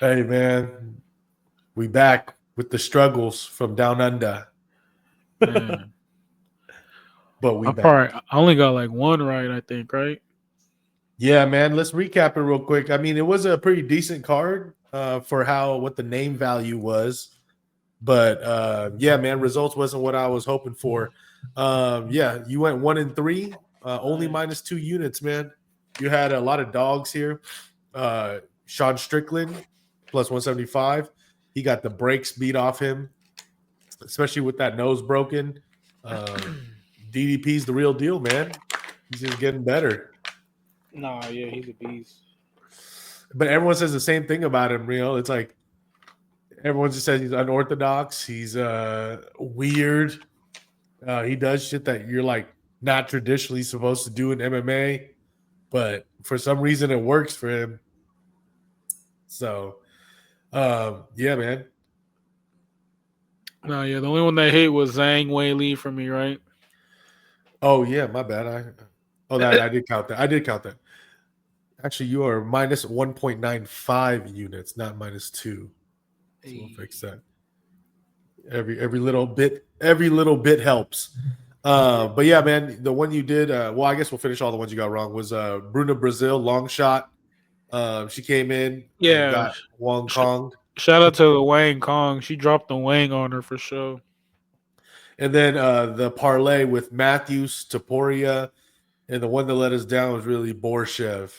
Hey man, we back with the struggles from down under, Man, but we I back. only got like one right, I think, right? Yeah, man. Let's recap it real quick. I mean, it was a pretty decent card for how what the name value was, but yeah, man, results wasn't what I was hoping for. Yeah, you went 1-3, only Nice. -2 units, man. You had a lot of dogs here. Sean Strickland plus 175. He got the brakes beat off him, especially with that nose broken. DDP's the real deal, man. He's just getting better. Nah, yeah, he's a beast. But everyone says the same thing about him, Rio. It's like everyone just says he's unorthodox. He's weird. He does shit that you're like not traditionally supposed to do in MMA, but for some reason it works for him. So, yeah, man. Nah, yeah, the only one that hit was Zhang Wei Li for me, right? Oh yeah, my bad. That I did count that. I did count that. Actually, you are minus 1.95 units, not -2. So we'll Hey. fix that. Every little bit helps. But yeah, man, the one you did, well, I guess we'll finish all the ones you got wrong. Was Bruna Brazil long shot. She came in and Yeah, got Wong sh- Kong, shout out to Wang Kong. She dropped the Wang on her for sure. and then the parlay with Matthews, Taporia, and the one that let us down was really Borshev.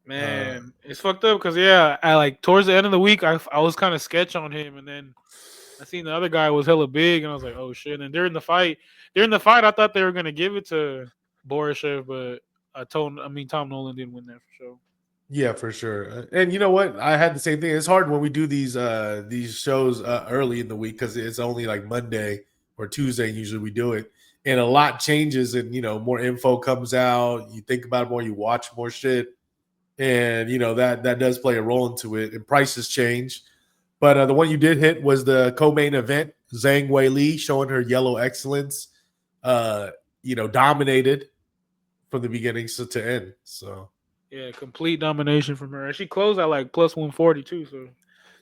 Uh, Man, it's fucked up because yeah, I like towards the end of the week, I was kind of sketch on him, and then I seen the other guy was hella big, and I was like, oh shit. And during the fight, I thought they were gonna give it to Borishev, but Tom Nolan didn't win that for sure. Yeah, for sure. And you know what? I had the same thing. It's hard when we do these shows early in the week because it's only like Monday or Tuesday. Usually we do it, and a lot changes, and more info comes out. You think about it more, you watch more shit, and that does play a role into it. And prices change, but the one you did hit was the co-main event. Zhang Wei Li showing her yellow excellence. Uh, dominated from the beginning to end. So. Yeah, complete domination from her. And she closed at like plus 140 too. So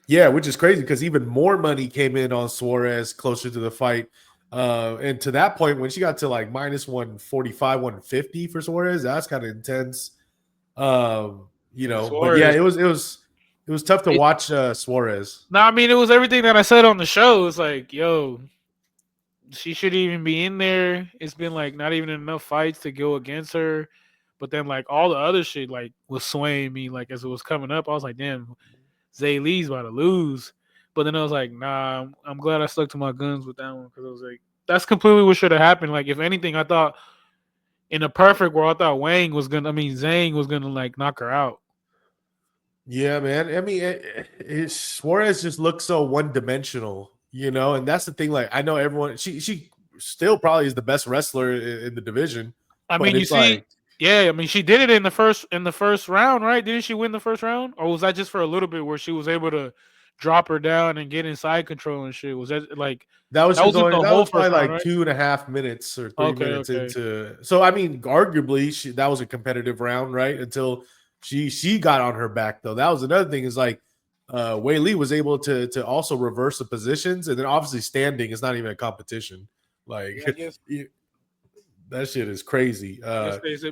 Yeah, which is crazy because even more money came in on Suarez closer to the fight. And to that point, when she got to like minus 145, 150 for Suarez, that's kind of intense. yeah, But yeah, Suarez. it was tough to It, watch Suarez. no, I mean it was everything that I said on the show. It's like, yo, she shouldn't even be in there. It's been like not even enough fights to go against her. But then like all the other shit like was swaying me like as it was coming up. I was like, damn, Zay Lee's about to lose. But then I was like, nah, I'm glad I stuck to my guns with that one because I was like, that's completely what should have happened. Like if anything, I thought in a perfect world, I thought Zhang was gonna like knock her out. Yeah, man. I mean, Suarez just looks so one dimensional, and that's the thing. Like, I know everyone. She still probably is the best wrestler in the division, I but mean, you it's see, like yeah, I mean, she did it in the first round, right? Didn't she win the first round, or was that just for a little bit where she was able to drop her down and get inside control and shit? Was that like that wasn't the that whole was first probably round, like right? 2.5 minutes or three Okay, minutes okay. into. So I mean, arguably, that was a competitive round, right? Until she got on her back, though. That was another thing. Is like Wei Li was able to also reverse the positions, and then obviously standing is not even a competition. Like Yeah, I guess. that shit is crazy. I guess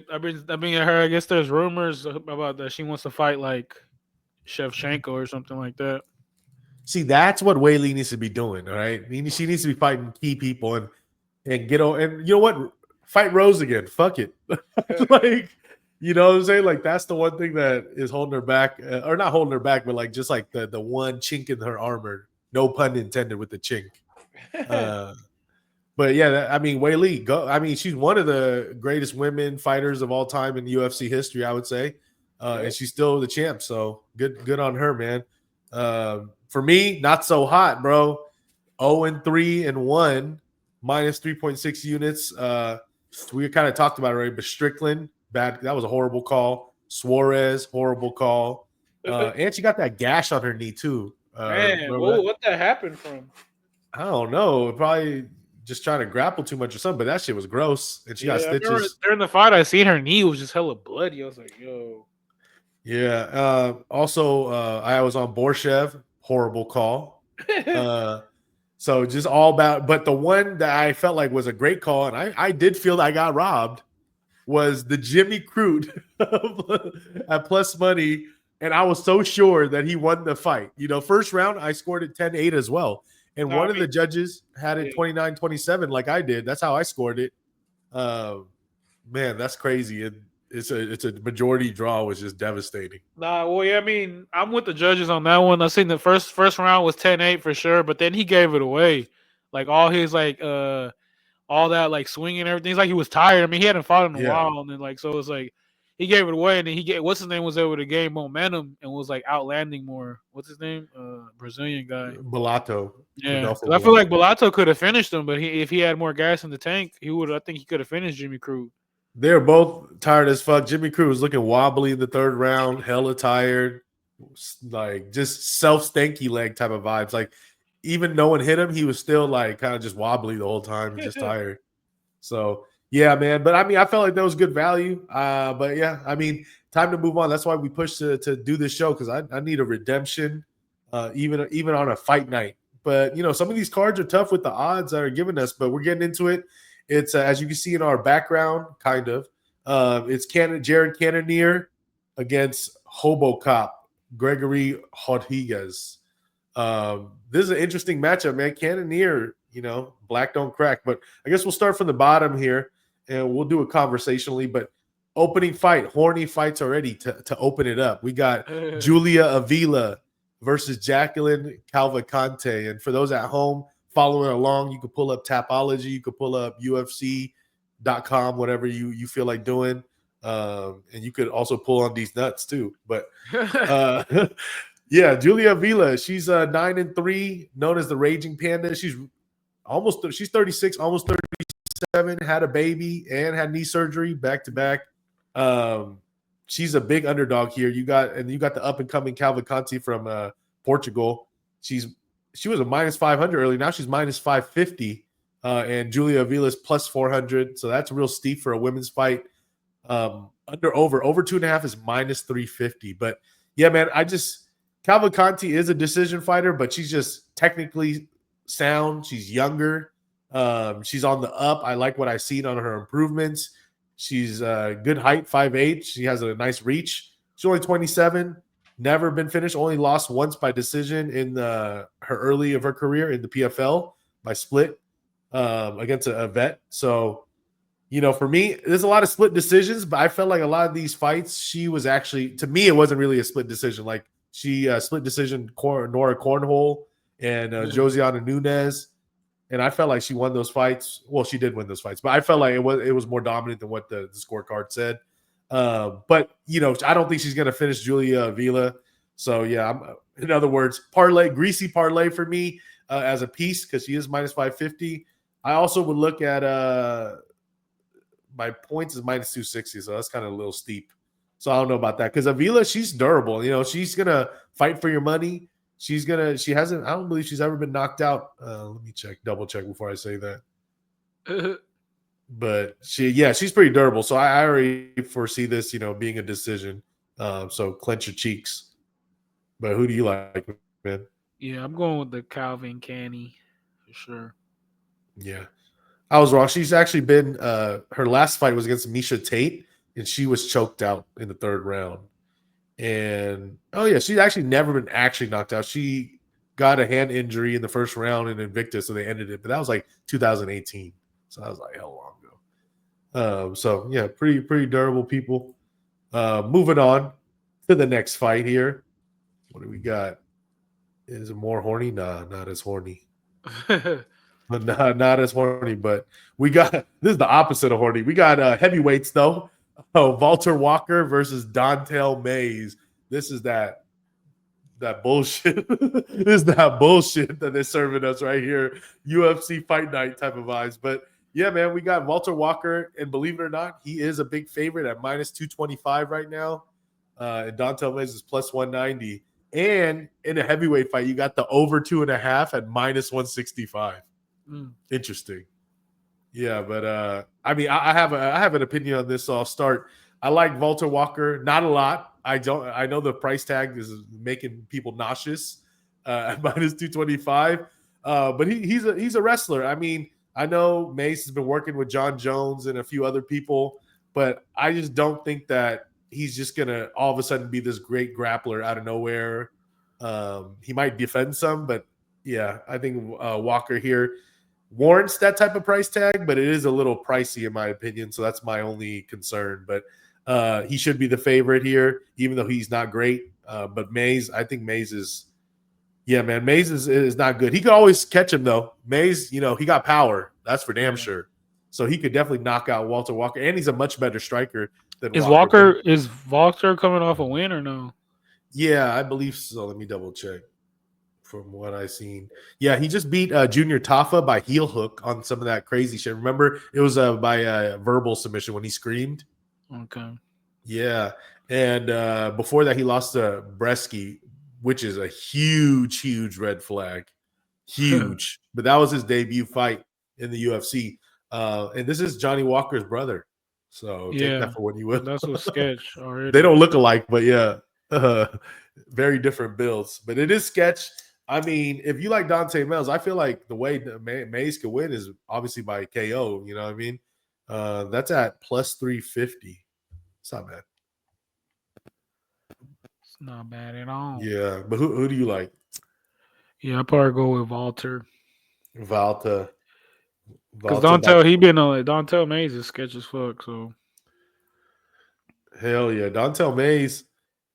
I mean, her. I guess there's rumors about that she wants to fight like Shevchenko or something like that. See, that's what Wei Li needs to be doing. All right, she needs to be fighting key people and get on. And you know what? Fight Rose again. Fuck it. Like, you know what I'm saying? Like, that's the one thing that is holding her back, or not holding her back, but like just like the one chink in her armor. No pun intended with the chink. Uh, but yeah, I mean, Wei Li, go. I mean, she's one of the greatest women fighters of all time in UFC history, I would say, and Yep. she's still the champ. So good on her, man. For me, not so hot, bro. 0-3-1, minus 3.6 units. We kind of talked about it already, but Strickland, bad. That was a horrible call. Suarez, horrible call. And she got that gash on her knee too. Man, Remember whoa, that? what that happened from? I don't know. Probably just trying to grapple too much or something. But that shit was gross, and she got Yeah, I remember stitches. during the fight, I seen her knee was just hella bloody. I was like, yo. Yeah. Also, I was on Borshev. Horrible call. So just all about. But the one that I felt like was a great call, and I did feel that I got robbed, was the Jimmy Crute at plus money. And I was so sure that he won the fight. First round, I scored it 10-8 as well. And No, I one of mean, the judges had it yeah. 29-27 like I did. That's how I scored it. Uh, man, that's crazy. It's a majority draw, which is devastating. Nah, well, yeah, I mean, I'm with the judges on that one. I seen the first round was 10-8 for sure, but then he gave it away. Like all his all that like swinging and everything. It's like he was tired. I mean, he hadn't fought in a Yeah. while, and then like so it's like he gave it away, and then what's his name was able to gain momentum and was like outlanding more. What's his name? Brazilian guy. Bellato, Yeah, Rodolfo because I feel like Bellato. Bellato could have finished him, but if he had more gas in the tank, he would. I think he could have finished Jimmy Crute. They're both tired as fuck. Jimmy Cruz was looking wobbly in the third round, hella tired, like just self-stanky leg type of vibes. Like even no one hit him, he was still like kind of just wobbly the whole time, just tired. So yeah, man. But I mean, I felt like that was good value. But yeah, I mean, time to move on. That's why we pushed to do this show because I need a redemption, even on a fight night. But some of these cards are tough with the odds that are giving us. But we're getting into it. It's as you can see in our background, kind of. It's Jared Cannonier against HoboCop Gregory Rodrigues. This is an interesting matchup, man. Cannonier, black don't crack. But I guess we'll start from the bottom here and we'll do it conversationally. But opening fight, horny fights already to open it up. We got Julia Avila versus Jacqueline Calvacante. And for those at home following along, you could pull up Tapology, you could pull up UFC.com, whatever you feel like doing. And you could also pull on these nuts too. But yeah, Julia Avila, she's 9-3, known as the Raging Panda. She's 36, almost 37, had a baby and had knee surgery back to back. She's a big underdog here. You got the up and coming Calvacante from Portugal. She was a minus 500 early. Now she's minus 550. And Julia Avila's plus 400. So that's real steep for a women's fight. Over 2.5 is minus 350. But yeah, man, Calvacante is a decision fighter, but she's just technically sound. She's younger. She's on the up. I like what I've seen on her improvements. She's good height, 5'8". She has a nice reach. She's only 27. Never been finished. Only lost once by decision in her early of her career in the PFL by split against a vet. So, for me, there's a lot of split decisions, but I felt like a lot of these fights, she was actually, to me, it wasn't really a split decision. Like she split decision Nora Cornhole and Josiana Nunez. And I felt like she won those fights. Well, she did win those fights, but I felt like it was more dominant than what the scorecard said. But I don't think she's going to finish Julia Avila. So yeah, in other words, greasy parlay for me as a piece because she is minus 550. I also would look at my points is minus 260, so that's kind of a little steep. So I don't know about that because Avila, she's durable. She's gonna fight for your money. She hasn't. I don't believe she's ever been knocked out. Let me double check before I say that. But she's pretty durable. So I already foresee this, being a decision. So clench your cheeks. But who do you like, man? Yeah, I'm going with the Calvin Canny for sure. Yeah, I was wrong. She's actually been. Her last fight was against Misha Tate, and she was choked out in the third round. And she's actually never been actually knocked out. She got a hand injury in the first round in Invictus, so they ended it. But that was like 2018, so that was like hell long ago. So yeah, pretty durable people. Moving on to the next fight here. What do we got? Is it more horny? Nah, not as horny. But not as horny. But we got this is the opposite of horny. We got heavyweights though. Walter Walker versus Dontel Mays. This is that bullshit. This is that bullshit that they're serving us right here. UFC fight night type of vibes. But yeah, man, we got Walter Walker, and believe it or not, he is a big favorite at minus 225 right now. And Dontel Mays is plus 190. And in a heavyweight fight, you got the over 2.5 at minus 165. Interesting. Yeah, but I mean, I have an opinion on this, so I'll start. I like Walter Walker, not a lot. I don't. I know the price tag is making people nauseous at minus 225. But he's a wrestler. I mean, I know Mace has been working with John Jones and a few other people, but I just don't think that he's just gonna all of a sudden be this great grappler out of nowhere. He might defend some, but yeah, I think Walker here warrants that type of price tag, but it is a little pricey in my opinion. So that's my only concern. But he should be the favorite here, even though he's not great. But Mays, I think Mays is, yeah, man, Mays is not good. He could always catch him though. Mays, he got power. That's for damn sure. So he could definitely knock out Walter Walker, and he's a much better striker than Walker. Is Walker coming off a win or no? Yeah, I believe so. Let me double check. From what I've seen, yeah, he just beat Junior Tafa by heel hook on some of that crazy shit. Remember, it was by a verbal submission when he screamed. Okay. Yeah, and before that, he lost to Bresky, which is a huge red flag, huge. But that was his debut fight in the UFC, and this is Johnny Walker's brother. So take that for what you will. That's a sketch already. They don't look alike, but yeah, very different builds. But it is sketch. I mean, if you like Dante Mills, I feel like the way Mays could win is obviously by KO. You know what I mean? That's at plus 350. It's not bad. It's not bad at all. Yeah, but who do you like? Yeah, I probably go with Walter. Valta. Because Dontel Mays is sketch as fuck. So hell yeah, Dontel Mays.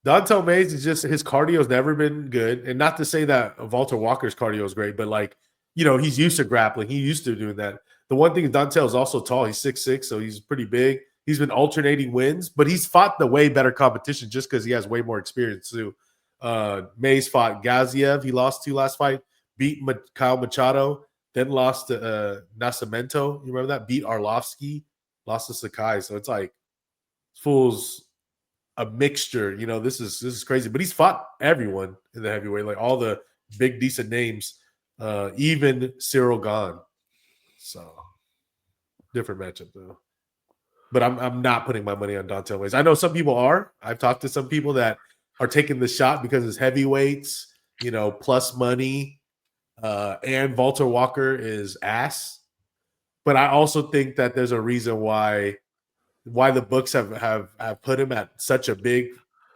Dontel Mays is just his cardio's never been good, and not to say that Walter Walker's cardio is great, but like he's used to grappling. He's used to doing that. The one thing is Dontel is also tall. He's 6'6", so he's pretty big. He's been alternating wins, but he's fought the way better competition just because he has way more experience too. Mays fought Gaziev. He lost to last fight. Beat Kyle Machado. Then lost to Nascimento. You remember that? Beat Arlovsky. Lost to Sakai. So it's like fools a mixture. This is crazy. But he's fought everyone in the heavyweight, like all the big decent names, even Cyril Gahn. So different matchup though. But I'm not putting my money on Dontel Mays. I know some people are. I've talked to some people that are taking the shot because it's heavyweights, plus money, and Walter Walker is ass. But I also think that there's a reason why the books have put him at such a big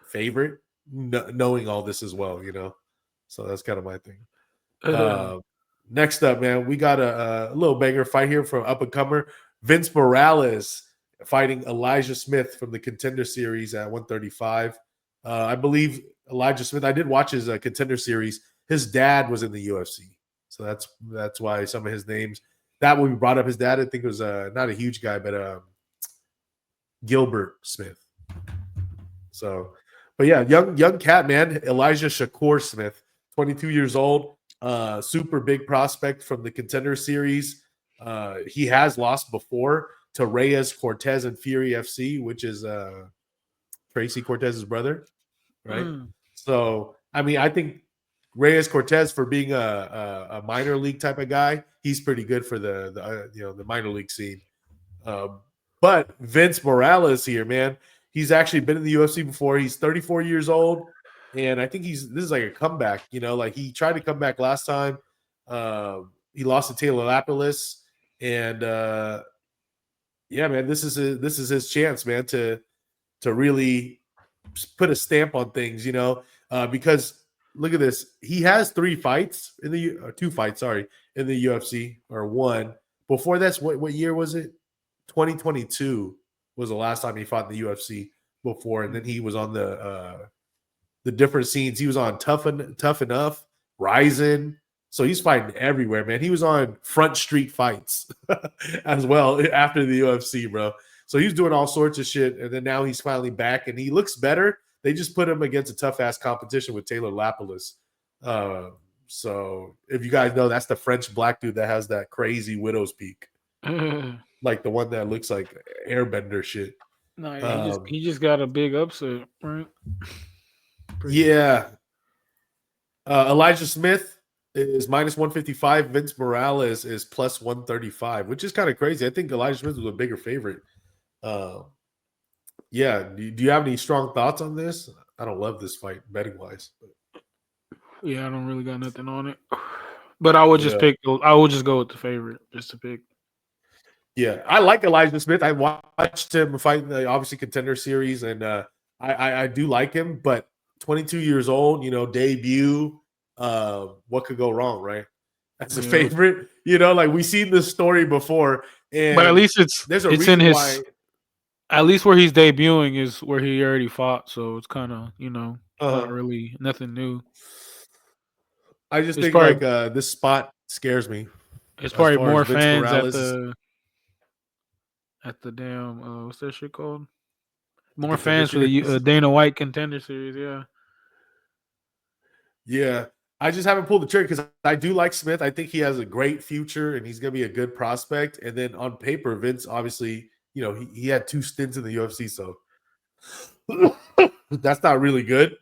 favorite, knowing all this as well, So that's kind of my thing. Next up, man, we got a little banger fight here from up and comer Vince Morales fighting Elijah Smith from the Contender Series at 135. I believe Elijah Smith. I did watch his Contender Series. His dad was in the UFC, so that's why some of his names. That when we brought up his dad, I think it was not a huge guy, but Gilbert Smith. So, but yeah, young cat, man. Elijah Shakur Smith, 22 years old, super big prospect from the Contender Series. He has lost before to Reyes Cortez and Fury FC, which is Tracy Cortez's brother, right? So, I mean, I think Reyes Cortez, for being a minor league type of guy, he's pretty good for the minor league scene. But Vince Morales here, man, he's actually been in the UFC before. He's 34 years old, and I think this is like a comeback. Like he tried to come back last time. He lost to Taylor Lapilus, and yeah, man, this is his chance, man, to really put a stamp on things, because look at this. He has 2 fights in the UFC, or one. Before that's what year was it? 2022 was the last time he fought in the UFC before, and then he was on the different scenes. He was on Tough Enough, Ryzen. So he's fighting everywhere, man. He was on Front Street Fights as well after the UFC, bro. So he's doing all sorts of shit, and then now he's finally back, and he looks better. They just put him against a tough-ass competition with Taylor Lapilus. So if you guys know, that's the French black dude that has that crazy widow's peak. Like the one that looks like airbender shit. No, yeah, he just got a big upset, right? Yeah. Elijah Smith is minus 155. Vince Morales is plus 135, which is kind of crazy. I think Elijah Smith was a bigger favorite. Yeah. Do you have any strong thoughts on this? I don't love this fight betting wise. Yeah, I don't really got nothing on it. But I would just Yeah. pick. I would just go with the favorite, just to pick. Yeah, I like Elijah Smith. I watched him fight in the obviously Contender Series, and I do like him. But 22 years old, debut. What could go wrong, right? That's a Yeah, favorite. Like we've seen this story before, but at and least it's there's a it's in reason his. why. At least where he's debuting is where he already fought, so it's kind of not Uh, really nothing new. I just It's think like probably this spot scares me it's as probably far as more Vince fans Morales is at the damn what's that shit called? the More Contender fans for the Series. Dana White Contender Series. Yeah, Yeah. I just haven't pulled the trigger because I do like Smith. I think he has a great future and he's going to be a good prospect. And then on paper, Vince obviously, he had 2 stints in the UFC, so that's not really good.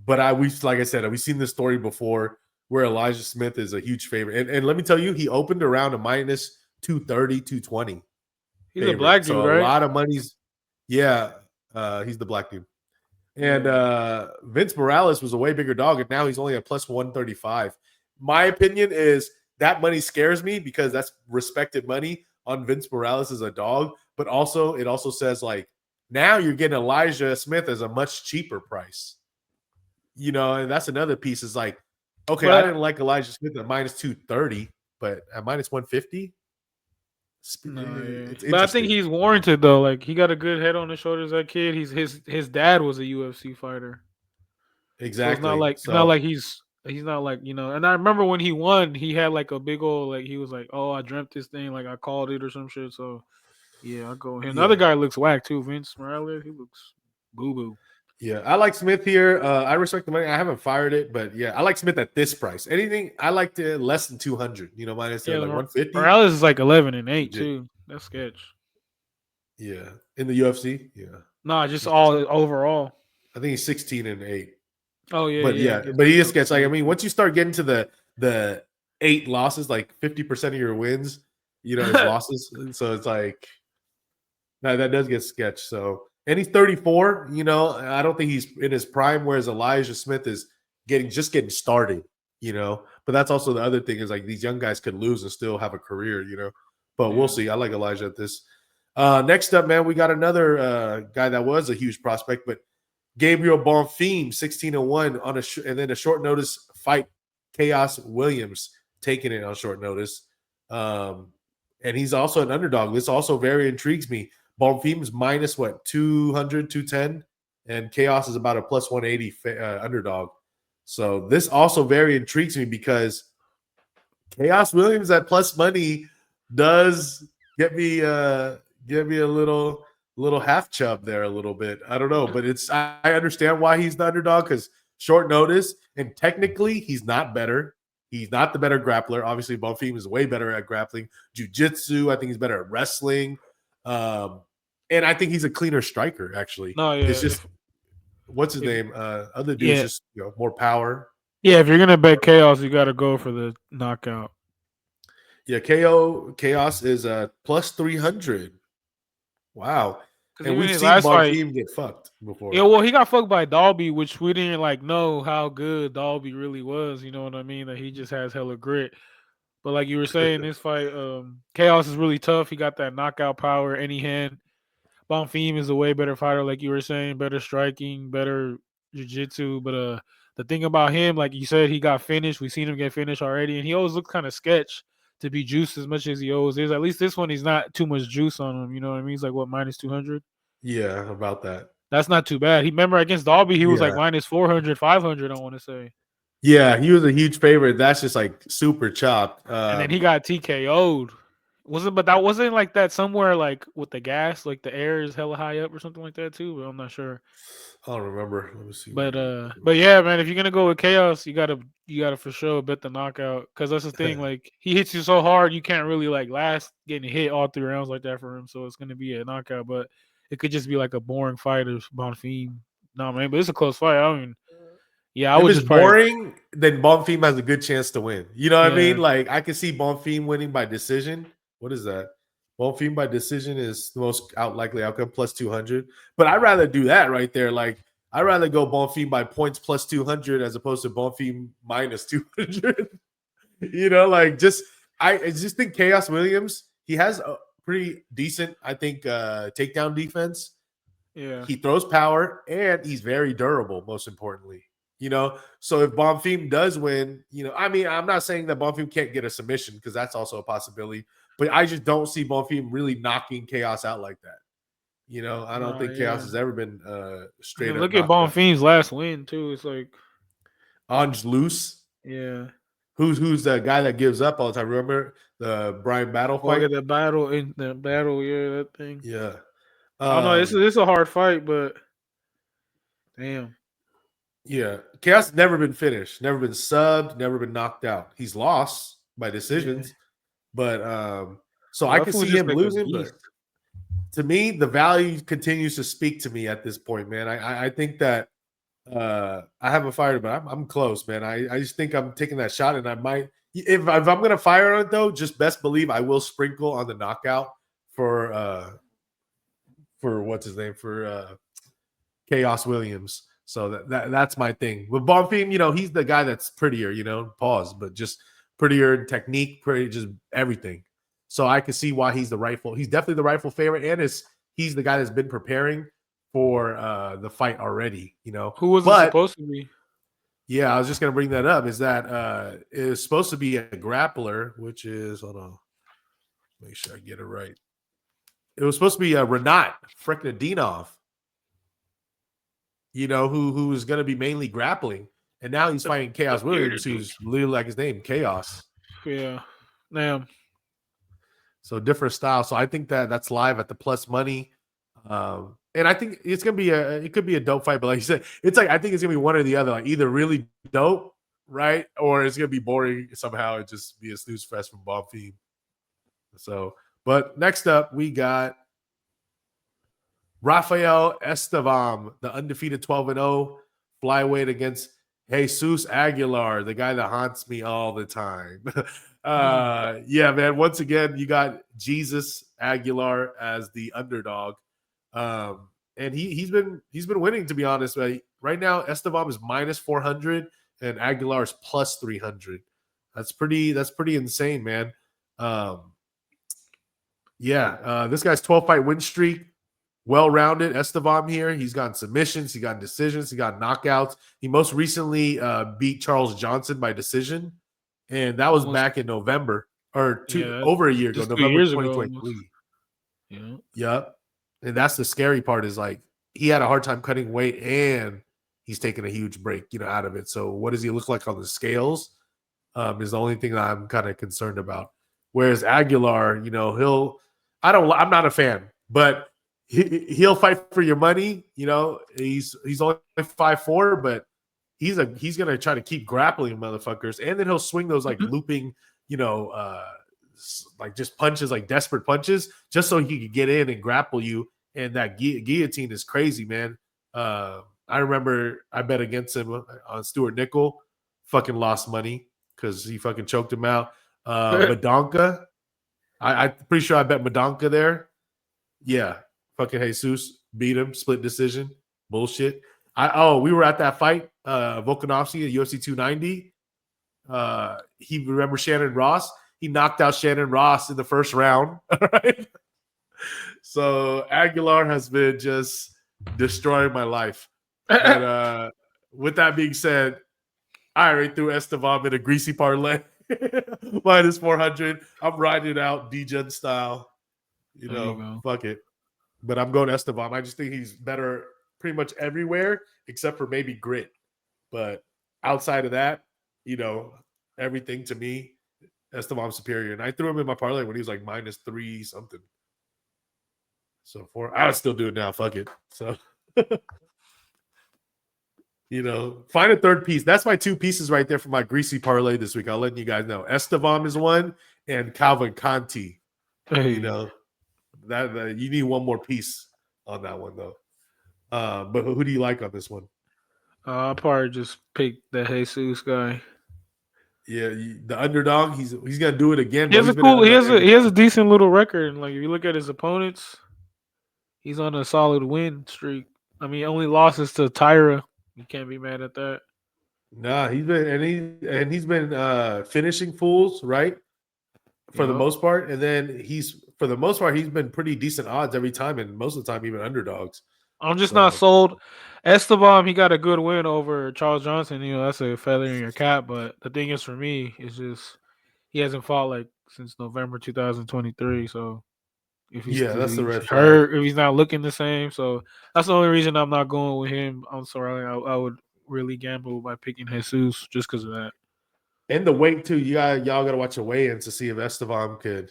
But like I said, we've seen this story before where Elijah Smith is a huge favorite. And let me tell you, he opened around a minus 230, 220 he's a favorite. black dude, So a right? lot of money's, yeah, he's the black dude. And Yeah, Vince Morales was a way bigger dog, and now he's only at plus 135. My opinion is that money scares me because that's respected money on Vince Morales as a dog, but also it also says like now you're getting Elijah Smith as a much cheaper price. And that's another piece is like, okay, I but didn't like Elijah Smith at minus 230, but at minus 150, no, yeah, it's but I think interesting. he's warranted though. Like he got a good head on his shoulders. That kid, his dad was a UFC fighter. So Exactly. it's not So like he's not like And I remember when he won, he had like a big old like he was like, "Oh, I dreamt this thing, like I called it or some shit." So yeah, I'll go with him. The other yeah. guy looks whack too, Vince Morales. He looks boo boo. Yeah, I like Smith here. I respect the money. I haven't fired it, but yeah, I like Smith at this price. Anything I like to less than 200. Minus Yeah, like 150. Morales is like 11-8 Legit. too. That's sketch. Yeah, in the UFC. Yeah, Nah, just he's just. all overall. I think he's 16-8. Oh yeah, But yeah. I yeah, guess but he that just counts gets like I together mean, too. once you start getting to the 8 losses, like 50% of your wins, is losses. And so it's like that does get sketched. So and he's 34. I don't think he's in his prime, whereas Elijah Smith is getting started. But that's also the other thing is like these young guys could lose and still have a career. But we'll Yeah. see. I like Elijah at this. Next up, man, we got another guy that was a huge prospect, but Gabriel Bonfim, 16-1 on and then a short notice fight. Chaos Williams taking it on short notice. And he's also an underdog. This also very intrigues me. Bonfim is minus what, 200, 210? And Chaos is about a plus 180 underdog. So this also very intrigues me because Chaos Williams at plus money does get me a little half chub there a little bit. I don't know, but I understand why he's the underdog because short notice and technically he's not better. He's not the better grappler. Obviously, Bonfim is way better at grappling. Jiu-jitsu, I think he's better at wrestling. Um, and I think he's a cleaner striker, actually. No, yeah. It's just what's his If name? Other dude's yeah, just more power. yeah. If you're gonna bet chaos, you got to go for the knockout. Yeah, Chaos is plus 300. Wow. Because And even we've his seen last fight, Bonfim get fucked yeah, before. well, he got fucked by Dalby, which we didn't like know how good Dalby really was. You know what I mean? That he just has hella grit. But like you were saying, this fight, Chaos is really tough. He got that knockout power, any hand. Bonfim is a way better fighter, like you were saying, better striking, better jiu-jitsu. But the thing about him, like you said, he got finished. We've seen him get finished already, and he always looks kind of sketch to be juiced as much as he always is. At least this one, he's not too much juice on him. You know what I mean? He's like what minus 200. Yeah, about that. That's not too bad. He remember against Dalby, he was like Yeah. minus 400, 500. I want to say, Yeah, he was a huge favorite. That's just like super chopped. and then he got TKO'd. Was it? But that wasn't like that somewhere like with the gas, like the air is hella high up or something like that too. But I'm not sure. I don't remember. Let me see. But yeah, man, if you're gonna go with chaos, you gotta for sure bet the knockout because that's the thing. Like he hits you so hard, you can't really like last getting hit all 3 rounds like that for him. So it's gonna be a knockout, but it could just be like a boring fight of Bonfim. No man, but it's a close fight. I mean, yeah, I If would it's just probably boring, then Bonfim has a good chance to win. You know what I yeah. mean? Like I can see Bonfim winning by decision. What is that? Bonfim by decision is the most likely outcome, plus 200. But I'd rather do that right there. Like, I'd rather go Bonfim by points plus 200 as opposed to Bonfim minus 200. Like I just think Chaos Williams, he has a pretty decent, I think, takedown defense. Yeah. He throws power and he's very durable, most importantly. So if Bonfim does win, I mean, I'm not saying that Bonfim can't get a submission because that's also a possibility, but I just don't see Bonfim really knocking Chaos out like that. I don't Nah, think Chaos yeah. has ever been I mean, straight up look at knocked out. Bonfim's last win too. It's like, Ange Loose, yeah. who's the guy that gives up all the time? Remember the Brian Battle Oh, I fight? got that battle in the battle. Yeah, that thing. Yeah. I don't know. It's a hard fight, but damn. Yeah. Chaos never been finished, never been subbed, never been knocked out. He's lost by Yeah. decisions, but so Oh, I that could fool's see just him like a losing, beast. but to me, the value continues to speak to me at this point, man. I think that I haven't fired, but I'm close, man. I just think I'm taking that shot, and I might if I'm gonna fire on it though, just best believe I will sprinkle on the knockout for what's his name for Chaos Williams. So that's my thing. With Bonfim, he's the guy that's prettier, pause, but just prettier in technique, pretty just everything. So I can see why he's definitely the rightful favorite, and he's the guy that's been preparing for the fight already. Who was it But supposed to be? yeah, I was just gonna bring that up. Is that it's supposed to be a grappler, which is hold on, make sure I get it right. It was supposed to be a Renat Freknadinov, who was going to be mainly grappling. And now he's fighting The Chaos bearded Williams, dude. who's literally like his name, Chaos. Yeah. Damn. So different style. So I think that's live at the plus money. And I think it's gonna be it could be a dope fight, but like you said, it's like I think it's gonna be one or the other, like either really dope, right? Or it's gonna be boring somehow and just be a snooze fest from Bob Fiend. So, but next up we got Rafael Estevam, the undefeated 12-0 flyweight against Jesus Aguilar, the guy that haunts me all the time. Yeah, man. Once again, you got Jesus Aguilar as the underdog. And he's been winning, to be honest. Right now, Estevam is minus 400 and Aguilar is plus 300. That's pretty insane, man. This guy's 12-fight win streak. Well-rounded Estevam here. He's gotten submissions, he got decisions, he got knockouts. He most recently beat Charles Johnson by decision, and that was back in November or over a year ago, Just 2 November years ago. Almost. 2023. Yeah. Yep. And that's the scary part is like he had a hard time cutting weight and he's taking a huge break, out of it. So what does he look like on the scales? Is the only thing that I'm kind of concerned about. Whereas Aguilar, I'm not a fan, but he'll fight for your money. He's only 5'4", but he's gonna try to keep grappling motherfuckers, and then he'll swing those like looping, like just punches, like desperate punches, just so he could get in and grapple you. And that guillotine is crazy, man. I remember I bet against him on Stuart Nickel, fucking lost money because he fucking choked him out. Madonka, I'm pretty sure I bet Madonka there. Yeah, fucking Jesus beat him, split decision. Bullshit. We were at that fight, Volkanovski at UFC 290. He remember Shannon Ross. He knocked out Shannon Ross in the first round. All right. So Aguilar has been just destroying my life. But with that being said, I already threw Estevam in a greasy parlay. Minus 400. I'm riding it out, DGen style. Fuck it. But I'm going Estevam. I just think he's better pretty much everywhere except for maybe grit. But outside of that, everything to me, Estevam's superior. And I threw him in my parlay when he was like minus 3 something. So I would still do it now. Fuck it. So, find a third piece. That's my 2 pieces right there for my greasy parlay this week. I'll let you guys know. Estevam is one and Calvin Conti. Hey. That you need one more piece on that one though. But who do you like on this one? I'll probably just pick the Jesus guy. Yeah, the underdog. He's gonna do it again, He bro. has He's a been an cool. underdog every He has a time. decent little record. And like if you look at his opponents, he's on a solid win streak. I mean, only losses to Tyra. You can't be mad at that. Nah, he's been finishing fools, right? For the Yep. most part. And then for the most part, he's been pretty decent odds every time, and most of the time even underdogs. I'm just not So sold. Esteban, he got a good win over Charles Johnson. You know, that's a feather in your cap. But the thing is, for me, is just he hasn't fought like since November 2023. So yeah, if that's the he's red flag. hurt, if he's not looking the same, so that's the only reason I'm not going with him. I'm sorry, I would really gamble by picking Jesus just because of that. And the weight too. Y'all gotta watch the weigh-ins to see if Estevam could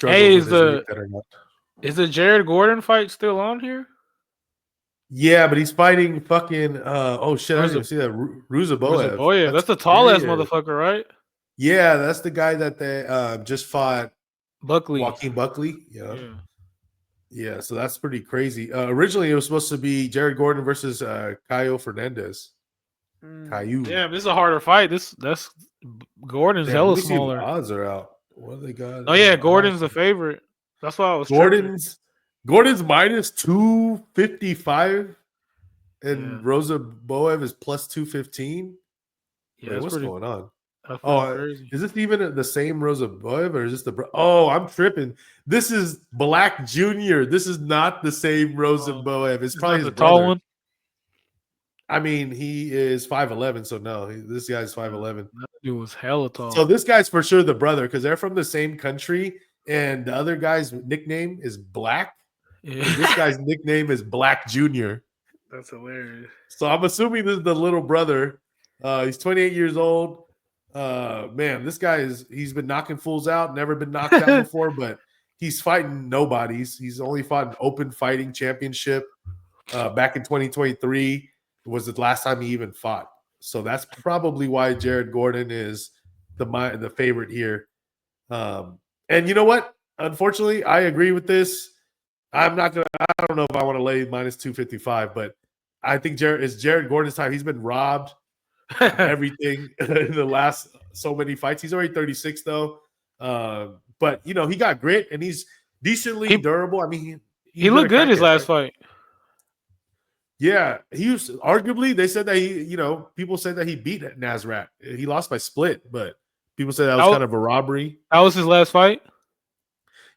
Hey, struggles with his weight cut or not. is the Jared Gordon fight still on here? Yeah, but he's fighting fucking oh shit, I Where's didn't even the see that. where's the Ruzaboev. boy? That's That's the tall ass crazy. motherfucker, right? Yeah, that's the guy that they just fought Buckley. Joaquin Buckley. Yeah. Yeah. Yeah, so that's pretty crazy. Originally, it was supposed to be Jared Gordon versus Caio Fernandez. Caillou. Damn, this is a harder fight. That's Gordon's Damn, let hella me see if smaller. odds are out. What do they got Oh in yeah, the odds? Gordon's the favorite. That's why I was tripping. Gordon's minus 255 Yeah, and Rosa Boev is plus 215. yeah, Wait, what's going on? that's Oh, pretty crazy. is this even the same Rosa Boev or is this oh, I'm tripping. This is Black Junior. This is not the same Rosa Boev. It's It's probably not his the tall brother. one. I mean, he is 5'11, so no, this guy's 5'11. That dude was hella So tall. this guy's for sure the brother because they're from the same country, and the other guy's nickname is Black, and this Yeah. guy's nickname is Black Junior. That's hilarious. So I'm assuming this is the little brother. He's 28 years old. Man, this guy he's been knocking fools out, never been knocked out before, but he's fighting nobodies. He's only fought an open fighting championship back in 2023 was the last time he even fought. So that's probably why Jared Gordon is the favorite here. And you know what? Unfortunately, I agree with this. I'm not gonna. I don't know if I want to lay minus 255, but I think Jared Gordon's time. He's been robbed of everything in the last so many fights. He's already 36 though, but you know he got grit and he's decently he durable. I mean, he he's been a looked good his crackhead, last right? fight. Yeah, he was arguably. They said that people said that he beat Nasrat. He lost by split, but people said that That was was, kind of a robbery. that was his last fight.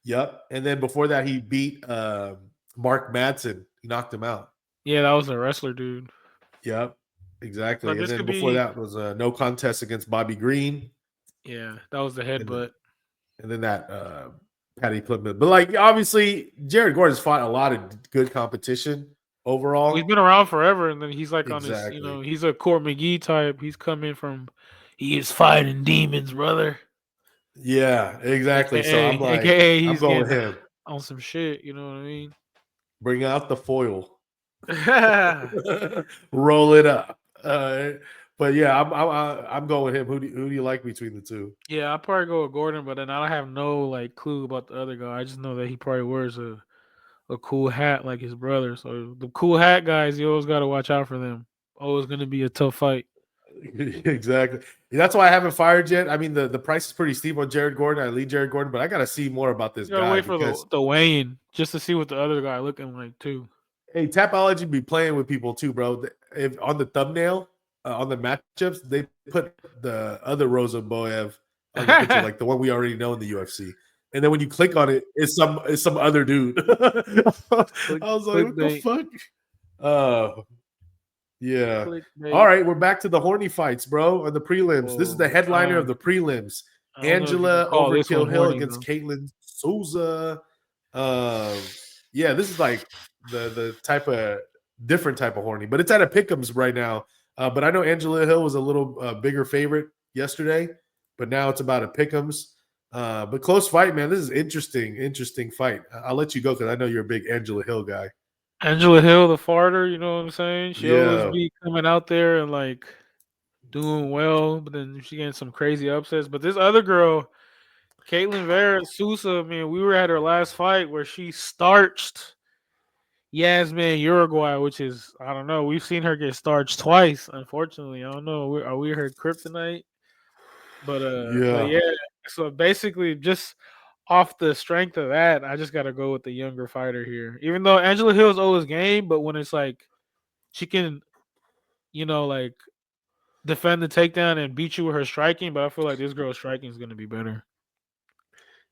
Yep. And then before that, he beat Mark Madsen. He knocked him out. Yeah, that was a wrestler, dude. Yep. But Exactly. And this then could before be. that was no contest against Bobby Green, Yeah, that was the and then headbutt. that Patty Plymouth. But like obviously, Jared Gordon's fought a lot of good competition Well, he's overall. been around forever, and then he's like on his. Exactly. He's a Court McGee type. He's coming from. He is fighting demons, brother. Yeah. Exactly. So I'm like, AKA, I'm he's going with getting him. on some shit. You know what I mean? Bring out the foil. Roll it up. But yeah, I'm going with him. Who do you like between the two? Yeah, I'll probably go with Gordon, but then I don't have no like clue about the other guy. I just know that he probably wears a cool hat like his brother. So the cool hat guys, you always got to watch out for them. Always going to be a tough fight. Exactly. That's why I haven't fired yet. I mean, the price is pretty steep on Jared Gordon. I lead Jared Gordon, but I got to see more about this You gotta guy wait for because the weigh-in just to see what the other guy looking like too. hey, Tapology be playing with people too, bro. If on the thumbnail on the matchups, they put the other Rosa Boev on the picture, like the one we already know in the UFC. And then when you click on it, it's some other dude. I was like, what the Clickbait. fuck? Uh yeah. All Clickbait. right, we're back to the horny fights, bro, on the prelims. This is the Oh headliner of God. the prelims. I don't know if you can Angela call this one Overkill Hill horny against though. Caitlin Souza. Yeah, this is like the type of different type of horny, but it's at a pick'ems right now. But I know Angela Hill was a little bigger favorite yesterday, but now it's about a pick'ems. But close fight, man. This is interesting fight. I'll let you go because I know you're a big Angela Hill guy. Angela Hill, the farter, you know what I'm saying? She always Yeah, be coming out there and like doing well, but then she getting some crazy upsets. But this other girl, Caitlin Vera Sousa, man, we were at her last fight where she starched Yasmin Uruguay, which is I don't know. We've seen her get starched twice, unfortunately. I don't know. Are we her kryptonite? But Yeah. yeah. So basically, just off the strength of that, I just gotta go with the younger fighter here. Even though Angela Hill's always game, but when it's like she can, like defend the takedown and beat you with her striking, but I feel like this girl's striking is gonna be better.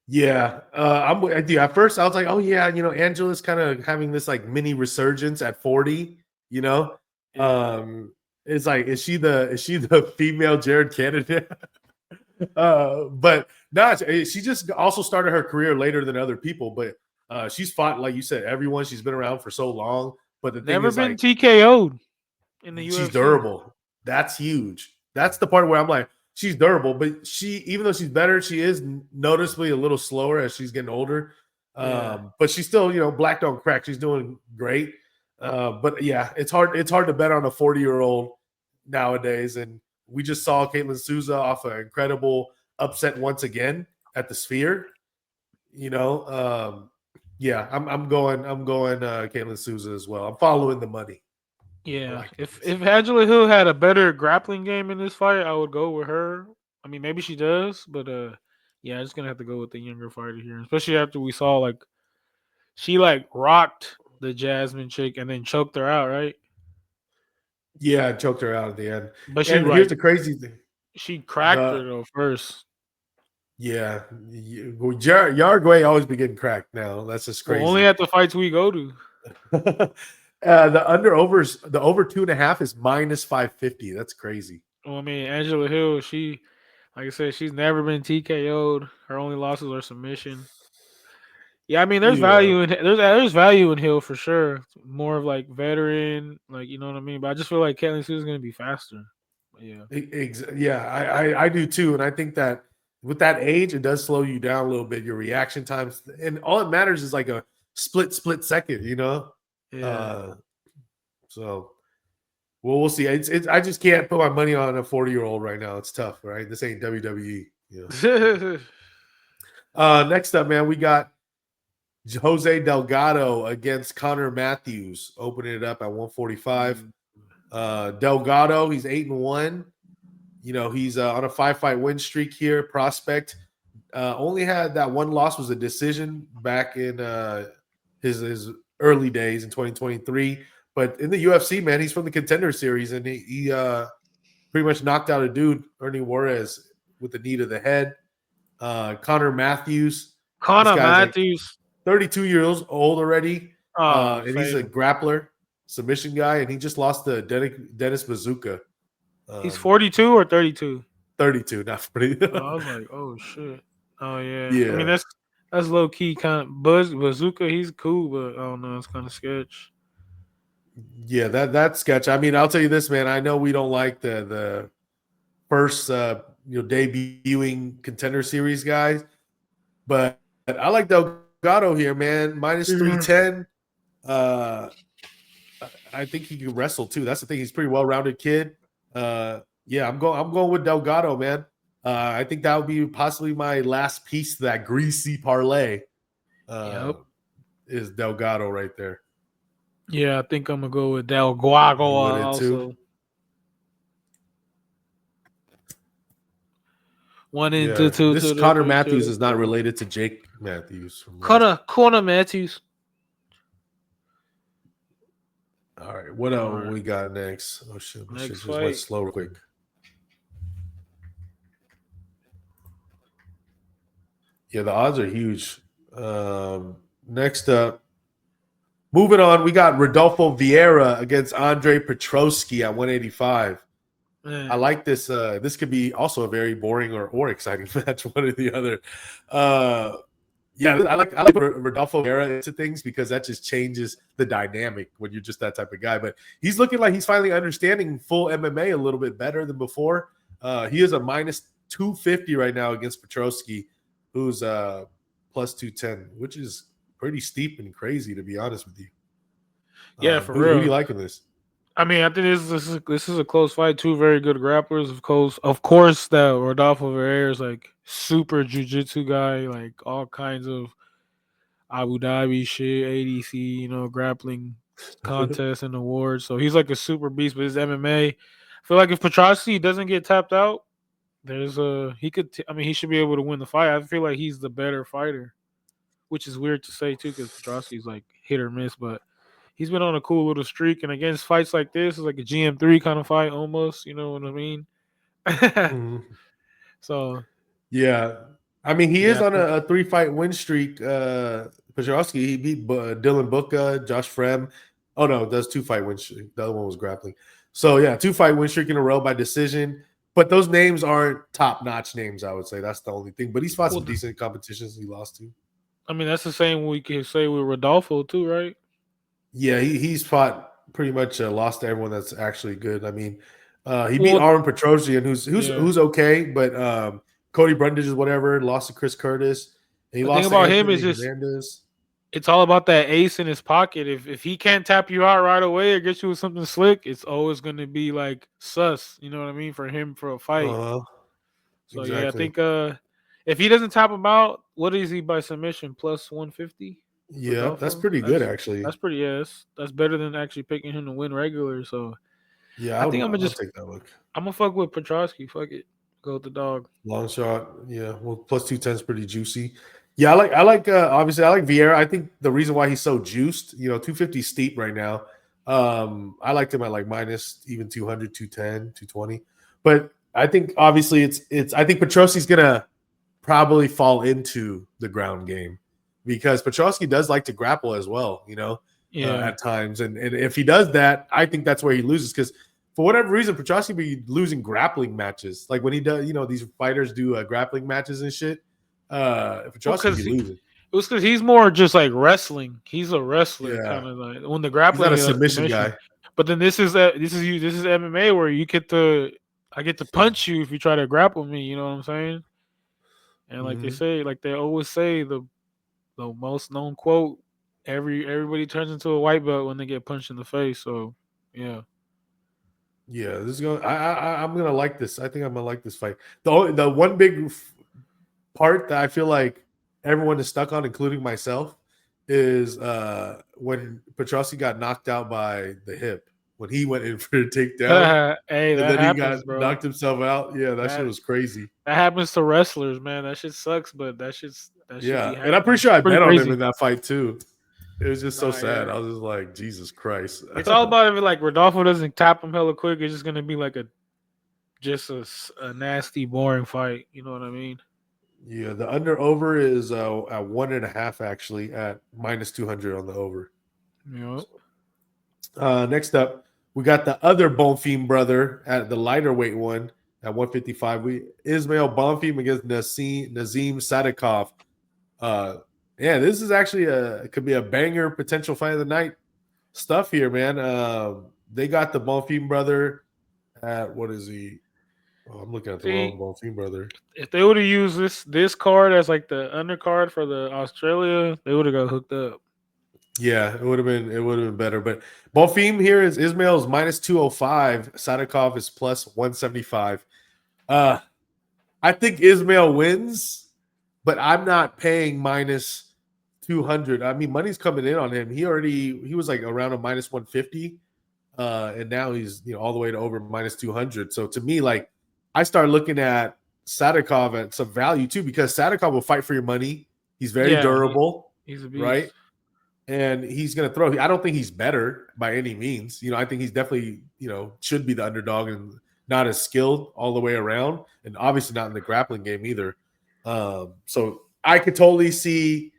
Yeah, dude, at first I was like, oh yeah, Angela's kind of having this like mini resurgence at 40. You know, Yeah. um, it's like, is she the female Jared Cannonier? But no, she just also started her career later than other people. But she's fought, like you said, everyone. She's been around for so long. But the thing Never is, been like, TKO'd in the she's UFC. durable. That's huge. That's the part where I'm like, she's durable, but she, even though she's better, she is noticeably a little slower as she's getting older. Yeah. But she's still, black don't crack. She's doing great. But yeah, it's hard. It's hard to bet on a 40-year-old nowadays. And we just saw Caitlin Souza off an incredible upset once again at the Sphere. You know, yeah, I'm going Caitlin Souza as well. I'm following the money. I Yeah. like If this. if Angela Hill had a better grappling game in this fight, I would go with her. I mean, maybe she does, but yeah, I'm just gonna have to go with the younger fighter here, especially after we saw like she like rocked the Jasmine chick and then choked her out, right? Yeah, choked her out at the end. But she And here's like the crazy thing. she cracked her The though first. Yeah, Yargway always be getting cracked now. That's just Well, only crazy. at the fights we go to. The over 2.5 is minus 550. That's crazy. Well, I mean, Angela Hill, she like I said, she's never been TKO'd. Her only losses are submission. Yeah, I mean, there's Yeah. value in there's value in Hill for sure. More of like veteran, like you know what I mean. But I just feel like Caitlyn Sue's gonna be faster. But yeah, Yeah, I do too. And I think that with that age, it does slow you down a little bit, your reaction times. And all it matters is like a split second, yeah. Uh, so well, we'll see. I just can't put my money on a 40-year-old right now. It's tough, right? This ain't WWE. Next up, man, we got Jose Delgado against Connor Matthews, opening it up at 145. Mm, Delgado, he's 8-1. He's on a 5-fight win streak here. Prospect only had that one loss, was a decision back in his early days in 2023. But in the UFC, man, he's from the Contender Series, and he pretty much knocked out a dude, Ernie Juarez, with the knee to the head. Connor Matthews, this Connor guy's like Matthews. 32 years old already, Oh, and he's a fatal. grappler, submission guy, and he just lost to Dennis Bazooka. He's Um, 42 or 32. 32, not 40. Oh, I was like, oh shit. Oh yeah. I mean Yeah. that's low key kind of Buzz Bazooka. He's cool, but I don't know. It's kind of sketch. Yeah, that's sketch. I mean, I'll tell you this, man. I know we don't like the first debuting Contender Series guys, but I like Delgado here, man. Minus Yeah. 310. Uh I think he can wrestle too. That's the thing. He's a pretty well-rounded kid. Yeah, I'm going with Delgado, man. I think that would be possibly my last piece to that greasy parlay. Uh, Yep. is Delgado right there? Yeah, I think I'm gonna go with Del Guago You would it too? also. One into Yeah. two This to the Connor three to Matthews the is not four. related to Jake Matthews from last. Connor Matthews. All right. What All else right. we got next? Oh shit! My shit Next just went fight. slow real quick. Yeah, the odds are huge. Next up, moving on, we got Rodolfo Vieira against Andre Petrosky at 185. I Man. like this. This could be also a very boring or exciting match, one or the other. Uh, yeah, I like Rodolfo Vieira into things because that just changes the dynamic when you're just that type of guy. But he's looking like he's finally understanding full MMA a little bit better than before. He is a minus 250 right now against Petrosky, who's plus 210, which is pretty steep and crazy to be honest with you. Yeah, for Who do you real. like in this? I mean, I think this is a close fight. Two very good grapplers, of course, that Rodolfo Vieira is like super jujitsu guy, like all kinds of Abu Dhabi shit, ADC, grappling contests and awards. So he's like a super beast, but his MMA. I feel like if Petrosky doesn't get tapped out, he should be able to win the fight. I feel like he's the better fighter, which is weird to say too, because Petrosky's like hit or miss, but he's been on a cool little streak. And against fights like this, it's like a GM3 kind of fight almost. You know what I mean? Mhm. So Yeah, I mean he is yeah, I on think a 3-fight win streak. Petrosky, he beat Dylan Booker, Josh Frem. Oh no, that's 2-fight win streak. The other one was grappling. So yeah, 2-fight win streak in a row by decision. But those names aren't top notch names. I would say that's the only thing. But he's fought well, some decent competitions. He lost to. I mean that's the same we can say with Rodolfo too, right? Yeah, he's fought pretty much lost to everyone that's actually good. I mean, he beat Well, Arun Petrosian, yeah. who's okay, but Cody Brundage is whatever. Lost to Chris Curtis, and he The thing lost to about him is Anthony just Hernandez. it's all about that ace in his pocket. If he can't tap you out right away or get you with something slick, it's always going to be like sus. You know what I mean for him for a fight. Uh, So yeah, I exactly. think if he doesn't tap him out, what is he by submission plus 150? Yeah, that's Rodolfo. pretty good actually. That's pretty that's better than actually picking him to win regular. So Yeah, I think I'll take that look. I'm gonna fuck with Petrosky. Fuck it, go with the dog. Long shot. Yeah. Well, plus 210 is pretty juicy. Yeah, obviously I like Vieira. I think the reason why he's so juiced, 250 steep right now. I liked him at like minus even 200, 210, 220. But I think obviously it's I think Petrosky's gonna probably fall into the ground game because Petrosky does like to grapple as well, Yeah. at times. And if he does that, I think that's where he loses because for whatever reason, Petrosky be losing grappling matches. Like when he does, these fighters do grappling matches and shit. Well, Petrosky be losing. it was because he's more just like wrestling. He's a wrestler, Yeah, kind of like when the he's not grappling a is submission submission. guy. But then this is MMA where I get to punch you if you try to grapple me. You know what I'm saying? And Mm-hmm. like they always say, the most known quote: everybody turns into a white belt when they get punched in the face. So yeah, Yeah, this is going. I'm gonna like this. I think I'm gonna like this fight. The one big part that I feel like everyone is stuck on, including myself, is when Petrosky got knocked out by the hip when he went in for a takedown, hey, and that then he happens, got bro. knocked himself out. Yeah, that shit That was crazy. that happens to wrestlers, man. That shit sucks, but that should be Yeah, and I'm pretty happening. sure I It's pretty bet on him crazy. in that fight too. It was just so Nah, sad. yeah. I was just like, Jesus Christ. It's all about if like Rodolfo doesn't tap him hella quick. It's just gonna be like a nasty, boring fight. You know what I mean? Yeah, the under over is at 1.5 actually at minus 200 on the over. Yep. Next up, we got the other Bonfim brother at the lighter weight one at 155. Ismail Bonfim against Nazim Sadikov. Yeah, this is actually it could be a banger potential fight of the night stuff here, man. They got the Bonfim brother at what is he? Oh, I'm looking at the wrong See, Bonfim brother. if they would have used this card as like the undercard for the Australia, they would have got hooked up. Yeah, it would have been better. But Bonfim here is Ismail's minus 205. Sadikov is plus 175. I think Ismail wins, but I'm not paying minus 200. I mean, money's coming in on him. He was like around a minus 150. And now he's all the way to over minus 200. So to me, like I start looking at Sadikov at some value too, because Sadikov will fight for your money. He's very Yeah, durable, he's a beast. right? And he's going to throw. I don't think he's better by any means. I think he's definitely, should be the underdog and not as skilled all the way around, and obviously not in the grappling game either. So I could totally see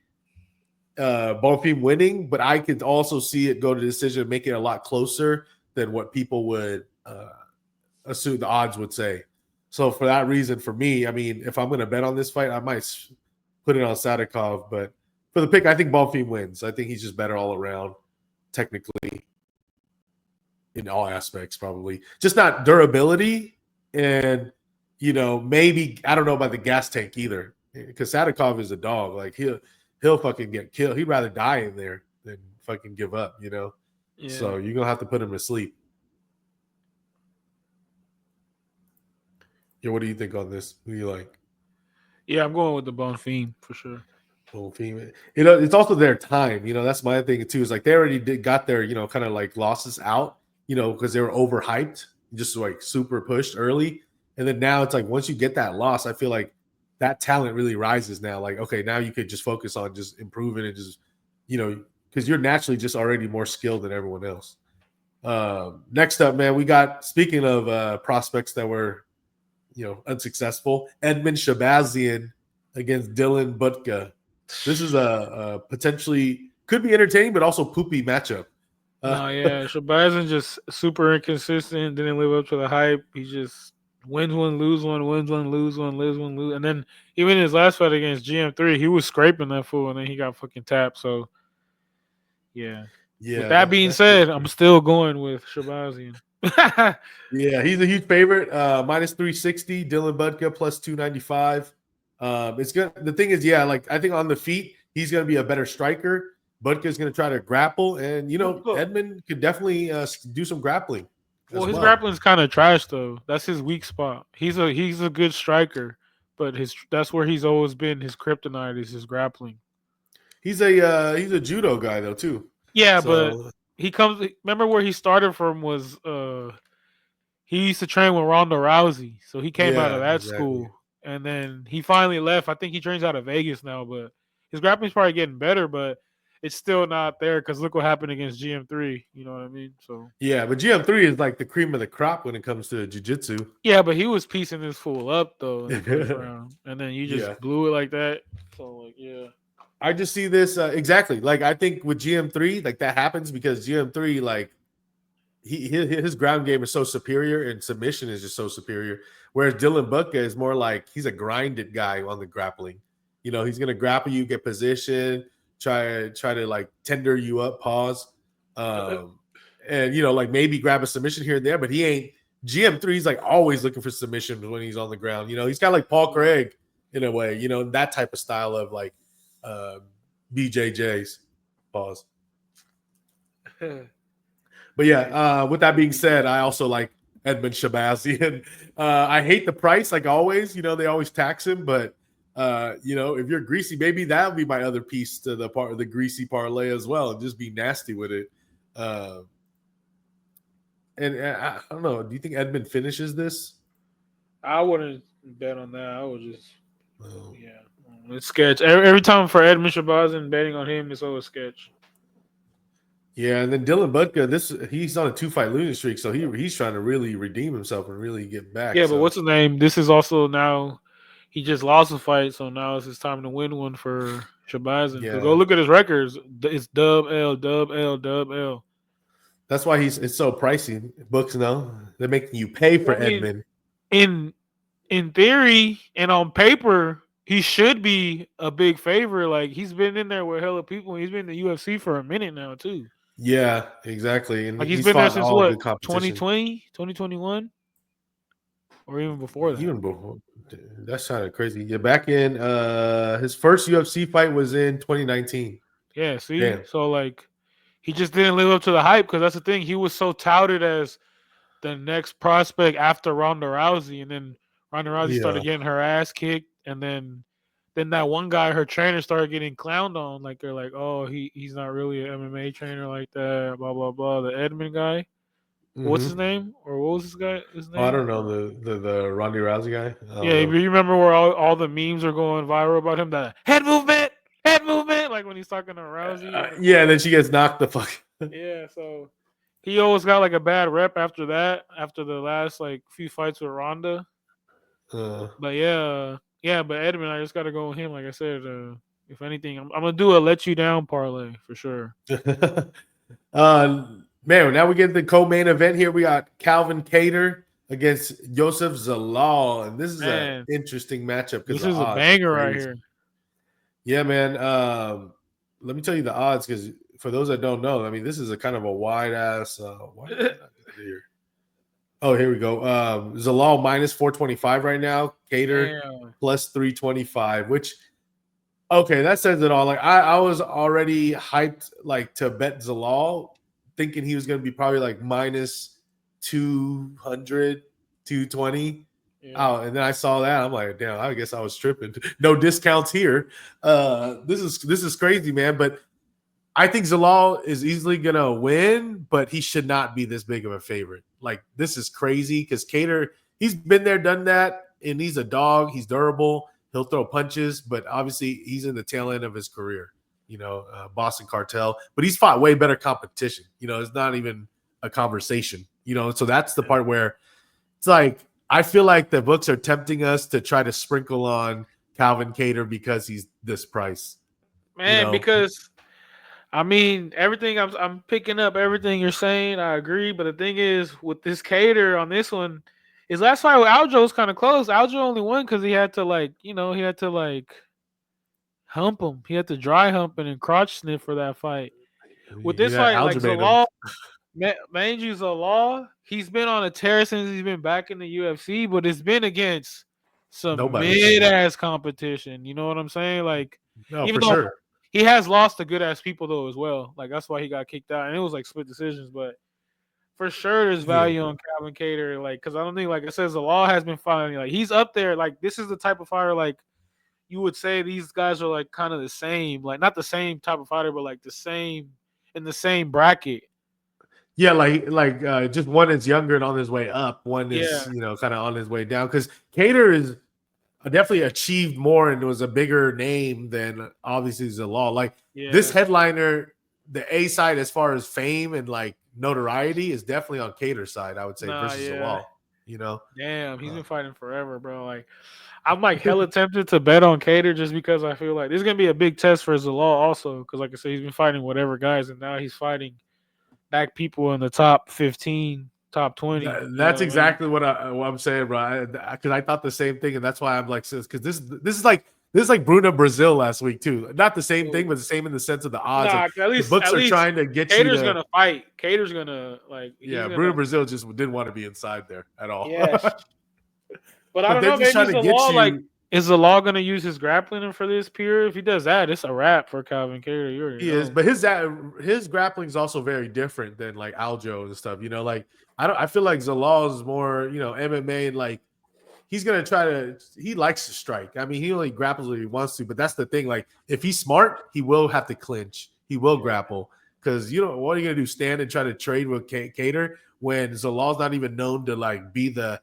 Bonfim winning, but I could also see it go to decision, make it a lot closer than what people would assume the odds would say. So for that reason, for me, I mean, if I'm going to bet on this fight, I might put it on Sadikov, but for the pick, I think Bonfim wins. I think he's just better all around, technically, in all aspects, probably. Just not durability, and maybe I don't know about the gas tank either, because Sadikov is a dog. Like he'll fucking get killed. He'd rather die in there than fucking give up. Yeah, So you're gonna have to put him to sleep. Yeah, what do you think on this? Who do you like? yeah, I'm going with the Bonfim for sure. Bonfim. It's also their time. That's my thing too. Is like they already got their kind of like losses out. Because they were overhyped, just like super pushed early, And then now it's like once you get that loss, I feel like that talent really rises now. Like, okay, now you could just focus on just improving and just, because you're naturally just already more skilled than everyone else. Next up, man, we got, speaking of prospects that were, unsuccessful, Edmund Shabazian against Dylan Butka. This is a potentially could be entertaining, but also poopy matchup. No, yeah, Shabazz just super inconsistent. Didn't live up to the hype. He just wins one, lose one, wins one, lose one, lives one, lose. And then even his last fight against GM3, he was scraping that fool, and then he got fucking tapped. So yeah. With Yeah, that being that shit's said, I'm crazy. still going with Shabazian. Yeah, he's a huge favorite. Minus 360. Dylan Budka plus 295. It's good. The thing is, yeah, like I think on the feet, he's going to be a better striker. Budka's going to try to grapple, and Edmund could definitely do some grappling Well, as his well. grappling's kind of trash though. That's his weak spot. He's a good striker, but that's where he's always been. His kryptonite is his grappling. He's a judo guy though too. Yeah, but So he comes. Remember where he started from was he used to train with Ronda Rousey, so he came out of yeah, that exactly. school, and then he finally left. I think he trains out of Vegas now, but his grappling's probably getting better, but it's still not there because look what happened against GM3. You know what I mean? So Yeah, but GM3 is like the cream of the crop when it comes to jiu-jitsu. yeah, but he was piecing this fool up though in the first round, and then you just Yeah. blew it like that. So like, yeah, I just see this exactly. Like I think with GM3, like that happens because GM3, like his ground game is so superior and submission is just so superior. Whereas Dylan Butka is more like he's a grinded guy on the grappling. He's gonna grapple you, get position, try to like tender you up, pause, and like maybe grab a submission here and there. But he ain't GM3. He's like always looking for submissions when he's on the ground. He's kind of like Paul Craig in a way. That type of style of like uh, BJJ's. Pause. But yeah, with that being said, I also like Edmund Shabazian. I hate the price, like always. They always tax him, but if you're greasy, maybe that would be my other piece to the part of the greasy parlay as well, and just be nasty with it. And I don't know. Do you think Edmund finishes this? I wouldn't bet on that. I would just Oh. yeah, it's sketch. Every time for Edmund Shabazin betting on him, it's always sketch. Yeah, and then Dylan Budka, he's on a 2-fight losing streak, so he's trying to really redeem himself and really get back. Yeah, but So what's his name? This is also now he just lost a fight, so now it's his time to win one for Shabazin. Because go yeah, look at his records. It's dub L, dub L, dub L. that's why it's so pricey. Books, they're making you pay for Well, I mean, Edmund. in theory and on paper, he should be a big favorite. Like he's been in there with hella people. He's been in the UFC for a minute now too. Yeah, exactly. And Like he's he's been there fought since all what, good competition. 2020, 2021, or even before that. Even before that's kind of crazy. Yeah, back in his first UFC fight was in 2019. Yeah, see? Damn. So like he just didn't live up to the hype because that's the thing. He was so touted as the next prospect after Ronda Rousey, and then Ronda Rousey started Yeah. getting her ass kicked, and then that one guy, her trainer, started getting clowned on. Like they're like, oh, he's not really an MMA trainer like that. Blah blah blah. The Edmund guy, what's his Mm-hmm. name, or what was this guy his Oh, I name? don't know the Ronda Rousey guy. I Yeah, don't you know. remember where all the memes are going viral about him? The head movement, like when he's talking to Rousey in the Yeah, corner. then she gets knocked the fuck. Yeah, so he always got like a bad rep after that, after the last like few fights with Ronda. uh, But yeah, but Edmund, I just got to go with him. Like I said, if anything, I'm gonna do a let you down parlay for sure. man, now we get the co-main event here. We got Calvin Cater against Joseph Zalal, and this is an Man, interesting matchup because this the is a odds are banger right crazy. here. Yeah, man. Let me tell you the odds because for those that don't know, I mean, this is a kind of a wide ass. Why did I not get it here? Oh, here we go. Zalal minus 425 right now. Cater Damn. plus 325, which okay, that says it all. Like I was already hyped like to bet Zalal, thinking he was gonna be probably like minus 200, 220. Yeah. Oh, and then I saw that. I'm like, damn, I guess I was tripping. No discounts here. This is crazy, man. But I think Zalal is easily gonna win, but he should not be this big of a favorite. Like this is crazy because Cater he's been there, done that, and he's a dog. He's durable. He'll throw punches, but obviously he's in the tail end of his career. Boston Cartel, but he's fought way better competition. It's not even a conversation. So that's the part where it's like I feel like the books are tempting us to try to sprinkle on Calvin Kattar because he's this price. Man, because I mean everything I'm picking up everything you're saying. I agree, but the thing is with this Kattar on this one, his last fight with Aljo was kind of close. Aljo only won because he had to hump him. He had to dry hump and crotch sniff for that fight. With this fight, like Zalal, Manju Zalal, he's been on a tear since he's been back in the UFC, but it's been against some mid-ass competition. You know what I'm saying? Like, even though he has lost to good-ass people, though, as well. Like, that's why he got kicked out. And it was, like, split decisions. But for sure there's value on Calvin Kattar. Like, because I don't think, like I said, Zalal has been fighting. Like, he's up there. Like, this is the type of fighter, like, you would say these guys are, like, kind of the same. Like, not the same type of fighter, but, like, the same in the same bracket. Yeah, like just one is younger and on his way up. One is kind of on his way down because Kattar is definitely achieved more and was a bigger name than obviously Zalal. Like this headliner, the A side as far as fame and like notoriety is definitely on Kattar's side. I would say versus Zalal. Damn, he's been fighting forever, bro. Like I'm like hella tempted to bet on Kattar just because I feel like this is gonna be a big test for Zalal also because like I said, he's been fighting whatever guys and now he's fighting back people in the top 15, top 20. That's exactly what I'm saying, bro. Because I thought the same thing, and that's why I'm like, because this is like Bruno Brazil last week too. Not the same thing, but the same in the sense of the odds. Nah, at least the books are trying to get Kattar's gonna fight. Kattar's gonna Bruno Brazil just didn't want to be inside there at all. Yeah, but I don't know. Maybe is the law gonna use his grappling for this period? If he does that, it's a wrap for Calvin Kattar. He is, but his grappling is also very different than like Aljo and stuff. Like I feel like Zalal is more MMA and like he's gonna he likes to strike. I mean, he only grapples when he wants to, but that's the thing. Like if he's smart, he will have to clinch. He will grapple because what are you gonna do? Stand and try to trade with Kattar when Zalal's not even known to like be the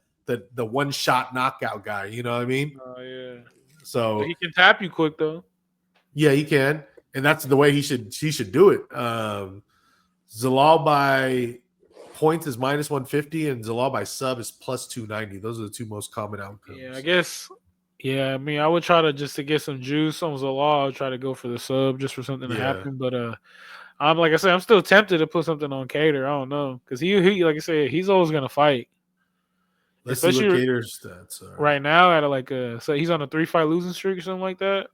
one shot knockout guy. You know what I mean? Oh yeah. So but he can tap you quick though. Yeah, he can, and that's the way he should do it. Zalal by points is minus 150, and Zalal by sub is plus 290. Those are the two most common outcomes. Yeah, I guess. Yeah, I mean, I would try to just to get some juice on Zalal. I would try to go for the sub just for something to happen. But I'm like I said, I'm still tempted to put something on Kattar. I don't know because he like I said, he's always gonna fight. Let's see what Kattar's stats are. Right now at so he's on a 3-fight losing streak or something like that.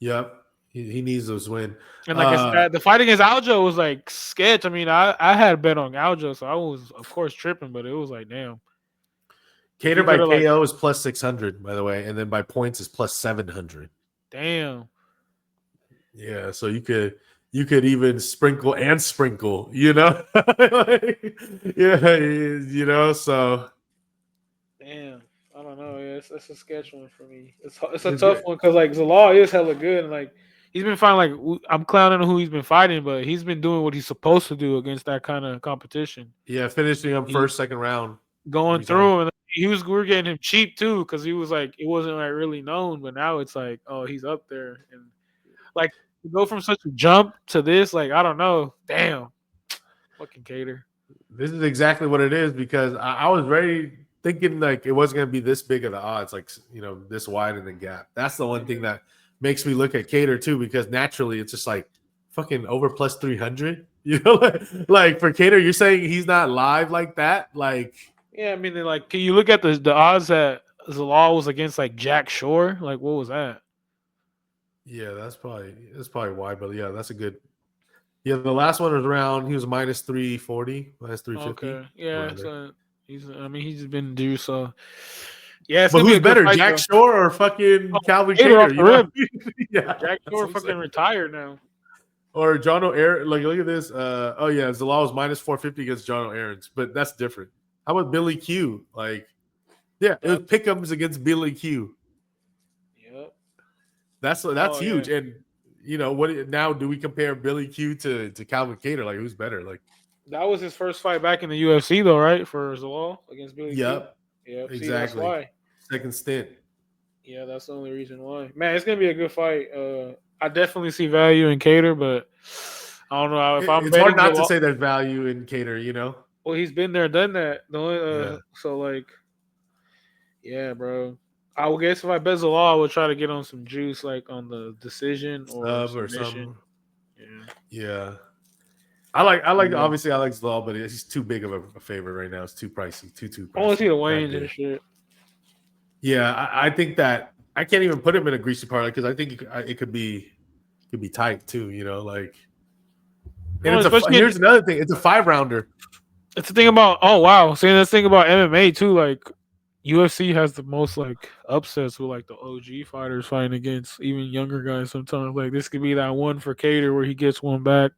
Yep. He needs those wins. And like I said, the fight against Aljo was like sketch. I mean, I had a bet on Aljo, so I was of course tripping, but it was like damn. Kattar by KO is plus 600, by the way, and then by points is plus 700. Damn. Yeah, so you could even sprinkle, so damn. I don't know. Yeah, it's a sketch one for me. It's a tough one because like Zalal is hella good and like he's been fighting like I'm clowning who he's been fighting, but he's been doing what he's supposed to do against that kind of competition. Yeah, finishing up first, second round, going through, and we're getting him cheap too because he was like it wasn't like really known, but now it's like oh he's up there and like to go from such a jump to this like I don't know, damn, fucking Kattar. This is exactly what it is because I was very thinking like it wasn't going to be this big of the odds, like this wide in the gap. That's the one thing that makes me look at Kattar too, because naturally it's just like fucking over plus 300. Like for Kattar, you're saying he's not live like that. Like, yeah, I mean, like, can you look at the odds that Zalal was against like Jack Shore? Like, what was that? Yeah, that's probably why. But yeah, that's a good. Yeah, the last one was around. He was minus 340, minus 350. Okay, yeah, so he's been due. So yeah, but who's better, Jack Shore or fucking Calvin Kattar? Yeah, Jack Shore fucking retired now. Or John O'Aaron. Like, look at this. Zalal was minus 450 against John O'Aaron's, but that's different. How about Billy Q? Like, yeah, it was pick'ems against Billy Q. Yep. That's huge. Yeah. And what now do we compare Billy Q to Calvin Kattar? Like, who's better? Like, that was his first fight back in the UFC though, right? For Zalal against Billy Q. Yep. See, that's Exactly. why. Second stint. Yeah, that's the only reason why. Man, it's gonna be a good fight. I definitely see value in Cater, but I don't know if I'm It's hard betting not to Zalal. say there's value in Cater, you know? Well, he's been there, done that. The only, Yeah. so like, yeah, bro. I would guess if I bet Zalal, I would try to get on some juice, like on the decision or Sub or submission. something. Yeah. Yeah. I like Yeah. obviously I like Zlal, but he's too big of a favorite right now. It's too pricey. Too I want to pricey. see the That Waynes and good. shit. Yeah, I think that I can't even put him in a greasy parlay because I think it could be tight too, you know, like and Oh, especially here's another thing. It's a 5 rounder. it's the thing about saying this thing about MMA too. Like UFC has the most like upsets with like the OG fighters fighting against even younger guys. Sometimes like this could be that one for Cater where he gets one back.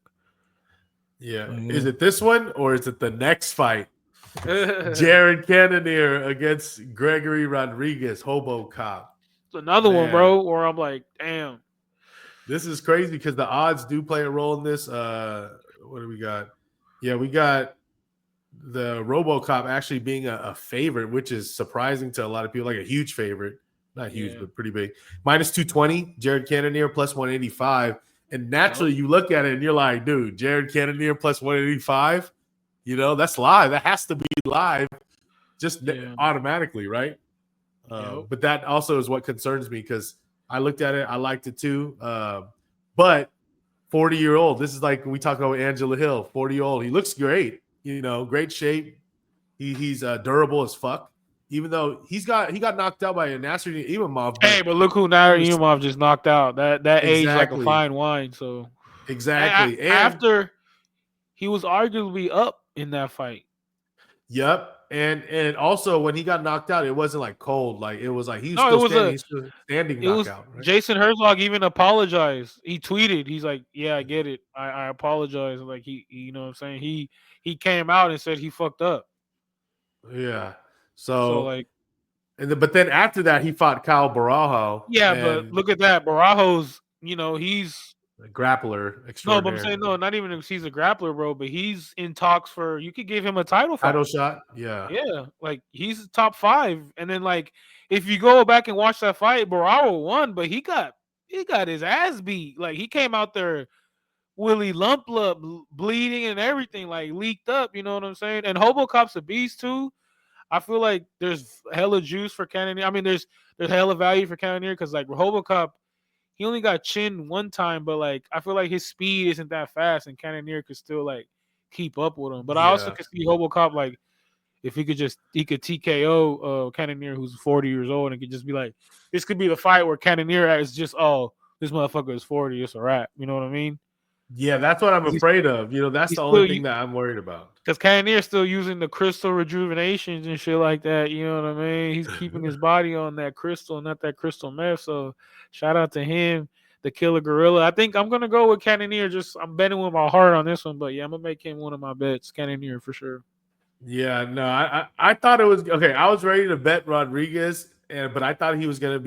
Yeah. Is Yeah. it this one or is it the next fight? It's Jared Cannonier against Gregory Rodrigues, Hobo Cop. another one, Man, bro, where I'm like, damn. this is crazy because the odds do play a role in this. What do we got? Yeah, we got the RoboCop actually being a favorite, which is surprising to a lot of people, like a huge favorite. Not huge, Yeah. but pretty big. Minus 220, Jared Cannonier plus 185. And Yep. naturally, you look at it and you're like, dude, Jared Cannonier plus 185, that's live. That has to be live just Yeah. automatically, right? Yep. But that also is what concerns me because I looked at it, I liked it too. But 40-year-old, this is like we talk about Angela Hill, 40-year-old. He looks great, great shape. He's durable as fuck. Even though he got knocked out by a Nasser Imamov, Hey, but but look who he Nair was Imov just knocked out. That age like a exactly, fine wine. So exactly, and after he was arguably up in that fight. yep, and also when he got knocked out, it wasn't like cold, like it was like he was No, still standing, he's still standing it was knockout, right? Jason Herzog even apologized. He tweeted, he's like, "Yeah, I get it. I apologize." Like you know what I'm saying? He came out and said he fucked up. Yeah. So So like, but then after that, he fought Kyle Barajo yeah, but and look at that. Barajo's, he's a grappler no, but I'm saying extraordinaire. no, not even if he's a grappler, bro, but he's in talks for you could give him a title fight. Title shot, yeah, Yeah, like he's top 5. And then like if you go back and watch that fight, Barajo won, but he got his ass beat. Like he came out there Willie Lump bleeding and everything, like leaked up. You know what I'm saying? And Hobocop's a beast too. I feel like there's hella juice for Cannonier. I mean, there's hella value for Cannonier because like Hobocop, he only got chinned one time, but like I feel like his speed isn't that fast, and Cannonier could still like keep up with him. But I also yeah, could see Hobocop like if he could TKO Cannonier who's 40 years old and could just be like, this could be the fight where Cannonier is just this motherfucker is 40, it's a wrap. You know what I mean? yeah. That's what I'm afraid of. That's He's the only still thing that I'm worried about. because Cannonier's still using the crystal rejuvenations and shit like that. You know what I mean? He's keeping his body on that crystal, not that crystal meth. So shout out to him, the killer gorilla. I think I'm gonna go with Cannonier. I'm betting with my heart on this one, but yeah, I'm gonna make him one of my bets. Cannonier for sure. Yeah, no, I thought it was okay. I was ready to bet Rodriguez, but I thought I thought it was gonna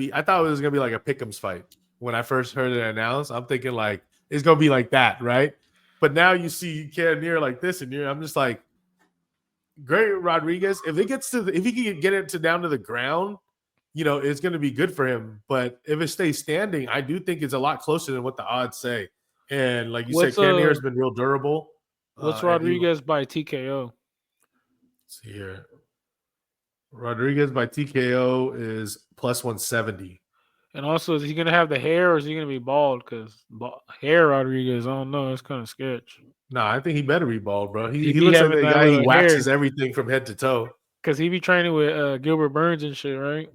be like a pick'ems fight when I first heard it announced. I'm thinking like it's gonna be like that, right? But now you see Cannonier like this, and I'm just like, great Rodriguez. If he can get it down to the ground, it's gonna be good for him. But if it stays standing, I do think it's a lot closer than what the odds say. And like you said, What's Cannonier has been real durable. what's And he Rodriguez by TKO? see here. Rodriguez by TKO is plus 170. And also, is he gonna have the hair or is he gonna be bald? Because hair Rodriguez, I don't know. It's kind of sketch. No, I think he better be bald, bro. He He be looks like having the that guy he little hair waxes everything from head to toe. because he be training with Gilbert Burns and shit, right?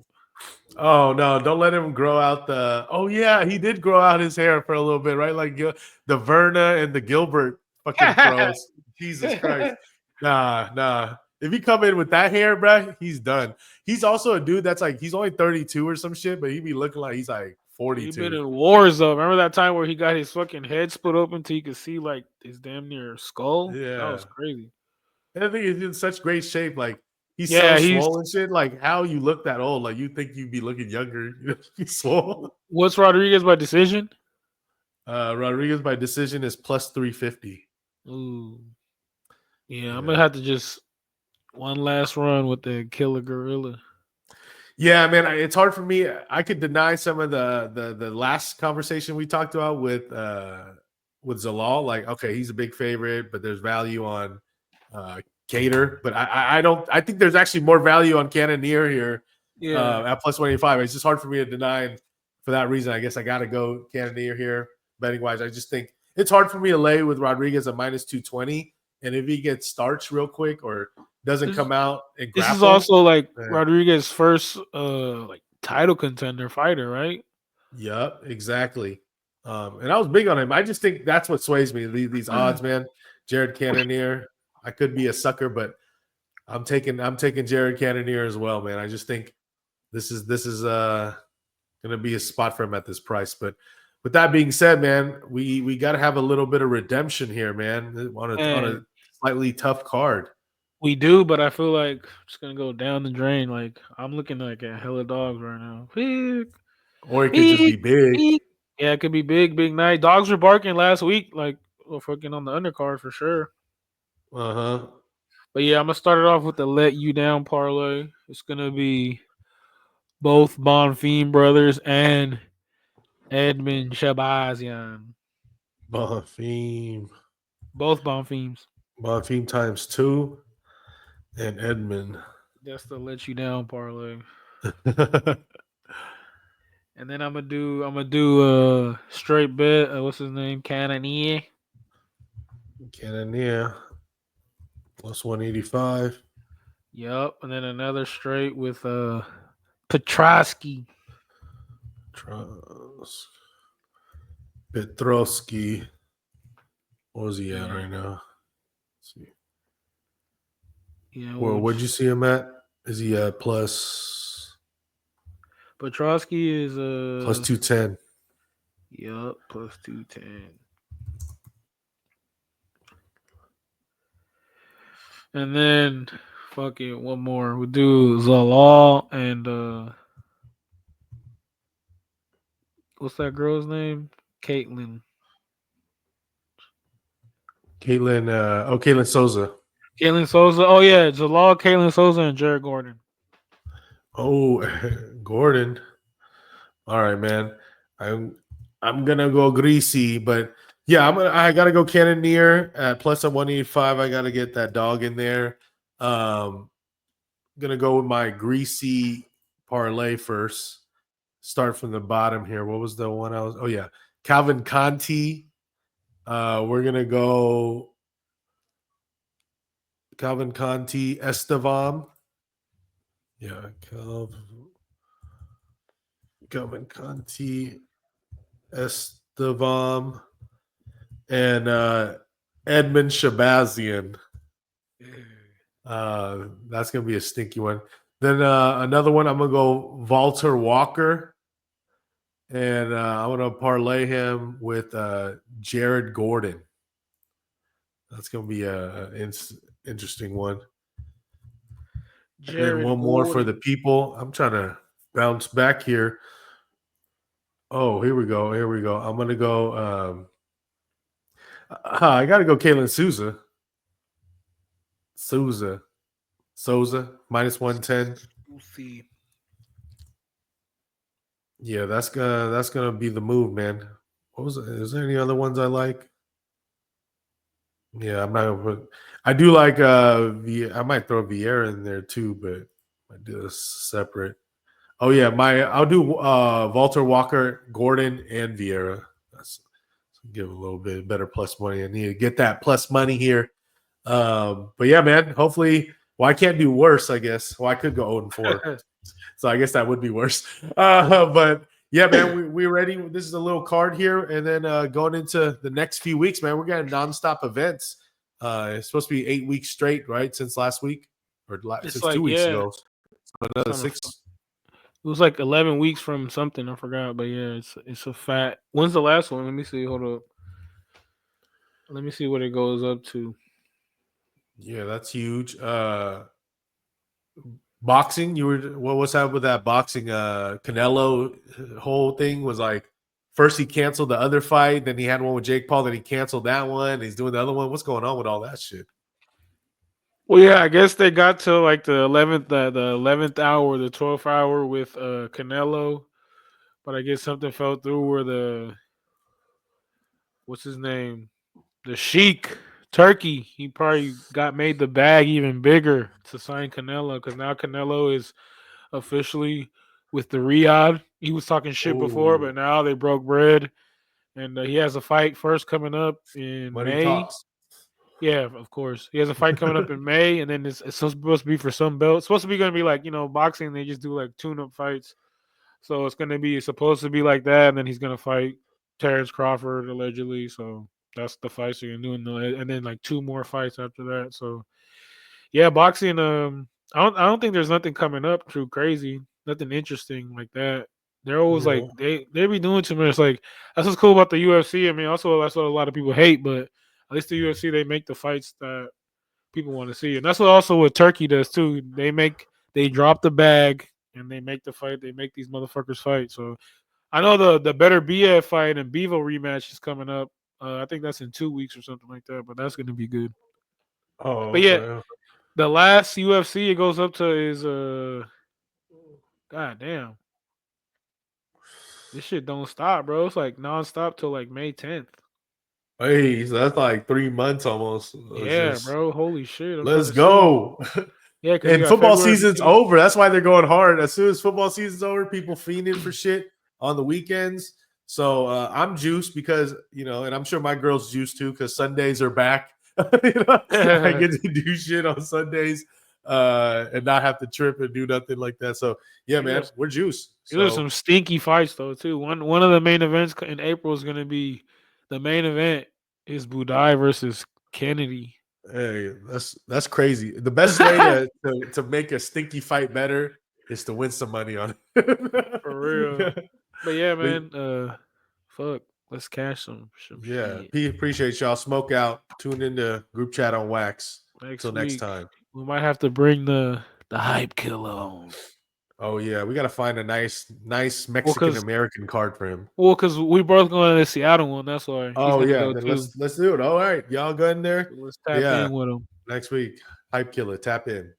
Oh no, don't let him grow out the. Oh yeah, he did grow out his hair for a little bit, right? Like the Verna and the Gilbert fucking pros. Jesus Christ, nah. If he come in with that hair, bro, he's done. He's also a dude that's like he's only 32 or some shit, but he be looking like he's like He been 42. in wars though. Remember that time where he got his fucking head split open till you could see like his damn near skull? That was Yeah, crazy. and I think he's in such great shape. Like he's so Yeah, he's swollen shit. Like how you look that old? Like you think you'd be looking younger. He's swole. what's Rodriguez by decision? Rodriguez by decision is plus 350. Ooh, yeah, I'm gonna Yeah. have to just One last run with the killer gorilla. Yeah, man, it's hard for me. I could deny some of the last conversation we talked about with Zalal. Like, okay, he's a big favorite, but there's value on Cater. But I don't. I think there's actually more value on Cannonier here Yeah. at plus 185. It's just hard for me to deny. And for that reason, I guess I got to go Cannonier here betting wise. I just think it's hard for me to lay with Rodrigues at minus 220. And if he gets starched real quick or doesn't This, come out and this is grapple, also like then Rodriguez's first like title contender fighter, right? yep, exactly. And I was big on him. I just think that's what sways me. These odds, man. Jared Cannonier. I could be a sucker, but I'm taking Jared Cannonier as well, man. I just think this is gonna be a spot for him at this price. But with that being said, man, we gotta have a little bit of redemption here, man, on a And slightly tough card. we do, but I feel like it's gonna go down the drain. Like I'm looking like at hella dogs right now. Big, Or it could just be big, big. big. Yeah, it could be big, big night. Dogs were barking last week, like fucking on the undercard for sure. Uh-huh. But yeah, I'm gonna start it off with the let you down parlay. It's gonna be both Bonfim brothers and Edmund Shabazian. Bonfim. Both Bonfims. Bonfim times 2 and Edmund. That's the let you down parlay. And then I'm gonna do straight bet. What's his name? Cannonier. Cannonier plus 185. Yup. And then another straight with Petrosky. Petrovsky. Where's he at Yeah. right now? Let's see. Yeah. Well, what'd you see him at? Is he at plus Petrosky is plus 210? Yup, plus 210. And then fuck it, one more. We'll do Zalal and what's that girl's name? Caitlin. Caitlin Souza. Caitlin Souza. Oh yeah, Zalal, Caitlin Souza, and Jared Gordon. Oh, Gordon. All right, man. I'm gonna go greasy, but yeah, I gotta go Cannoneer at plus a 185. I gotta get that dog in there. Gonna go with my greasy parlay first. Start from the bottom here. What was the one I was? Oh yeah, Calvin Conti. We're gonna go Calvin Conti Estevam. Yeah, Calvin Conti Estevam and Edmund Shabazian. That's gonna be a stinky one. Then another one, I'm gonna go Walter Walker, and I'm gonna parlay him with Jared Gordon. That's gonna be a interesting one. And then Jared one more for the Gordon. people. I'm trying to bounce back here. Oh, here we go. Here we go. I'm gonna go. I gotta go. Caitlin Souza minus 110. We'll see. Yeah, that's gonna be the move, man. What was it? Is there any other ones I like? Yeah, I'm not gonna put. I do like I might throw Vieira in there too, but I do this separate. Oh yeah, I'll do Walter Walker, Gordon, and Vieira. That's give a little bit better plus money. I need to get that plus money here. But yeah, man. Hopefully, well, I can't do worse. I guess. Well, I could go 0-4, so I guess that would be worse. But yeah, man, we're ready. This is a little card here, and then going into the next few weeks, man, we're getting nonstop events. It's supposed to be 8 weeks straight, right? Since last week or It's since like 2 weeks yeah, ago. So another 6. it was like 11 weeks from something I forgot, but yeah, it's a fat. When's the last one? Let me see. Hold up. Let me see what it goes up to. Yeah, that's huge. Boxing, what's happened with that boxing? Canelo whole thing was like first he canceled the other fight, then he had one with Jake Paul, then he canceled that one. He's doing the other one. What's going on with all that shit? Well, yeah, I guess they got to like the 11th hour, the 12th hour with Canelo, but I guess something fell through where the what's his name, the Sheik Turkey, he probably got made the bag even bigger to sign Canelo because now Canelo is officially with the Riyadh. He was talking shit before, Oh, but now they broke bread, and he has a fight first coming up in money May. talks. Yeah, of course. He has a fight coming up in May, and then it's supposed to be for some belt. It's supposed to be going to be like boxing. They just do like tune-up fights, so it's going to be supposed to be like that, and then he's going to fight Terrence Crawford allegedly. So that's the fights they're going to do, and then like two more fights after that. So yeah, boxing. I don't think there's nothing coming up too crazy, nothing interesting like that. They're always like Yeah. they be doing too much. Like that's what's cool about the UFC. I mean, also that's what a lot of people hate, but at least the UFC they make the fights that people want to see, and that's what also what Turkey does too. They drop the bag and they make the fight. They make these motherfuckers fight. So I know the better BF fight and Bevo rematch is coming up. I think that's in 2 weeks or something like that, but that's gonna be good. Oh, But yeah, okay. the last UFC it goes up to is god damn. This shit don't stop, bro. It's like nonstop till like May 10th. Hey, so that's like 3 months almost. It's Yeah, just bro. Holy shit. I'm trying let's to see. go. Yeah, because you And got football February season's 15th. over. That's why they're going hard. As soon as football season's over, people fiending for shit on the weekends. So I'm juiced because and I'm sure my girl's juiced too because Sundays are back. I get to do shit on Sundays and not have to trip and do nothing like that. So yeah, these, man, are, we're juiced. these are So some stinky fights though, too. One of the main events in April is gonna be the main event is Budai versus Kennedy. hey, that's crazy. The best way to make a stinky fight better is to win some money on For real. it. But yeah, But man, fuck. Let's cash some yeah, shit. appreciate y'all. Smoke out. Tune into group chat on Wax. Next Till next week. time. We might have to bring the hype killer on. Oh yeah, we gotta find a nice Well, Mexican cause American card for him. we both going to the Seattle one. That's why he's Oh gonna yeah, go then too. let's do it. All right, y'all go in there. So let's tap Yeah, in with him. next week. Hype killer, tap in.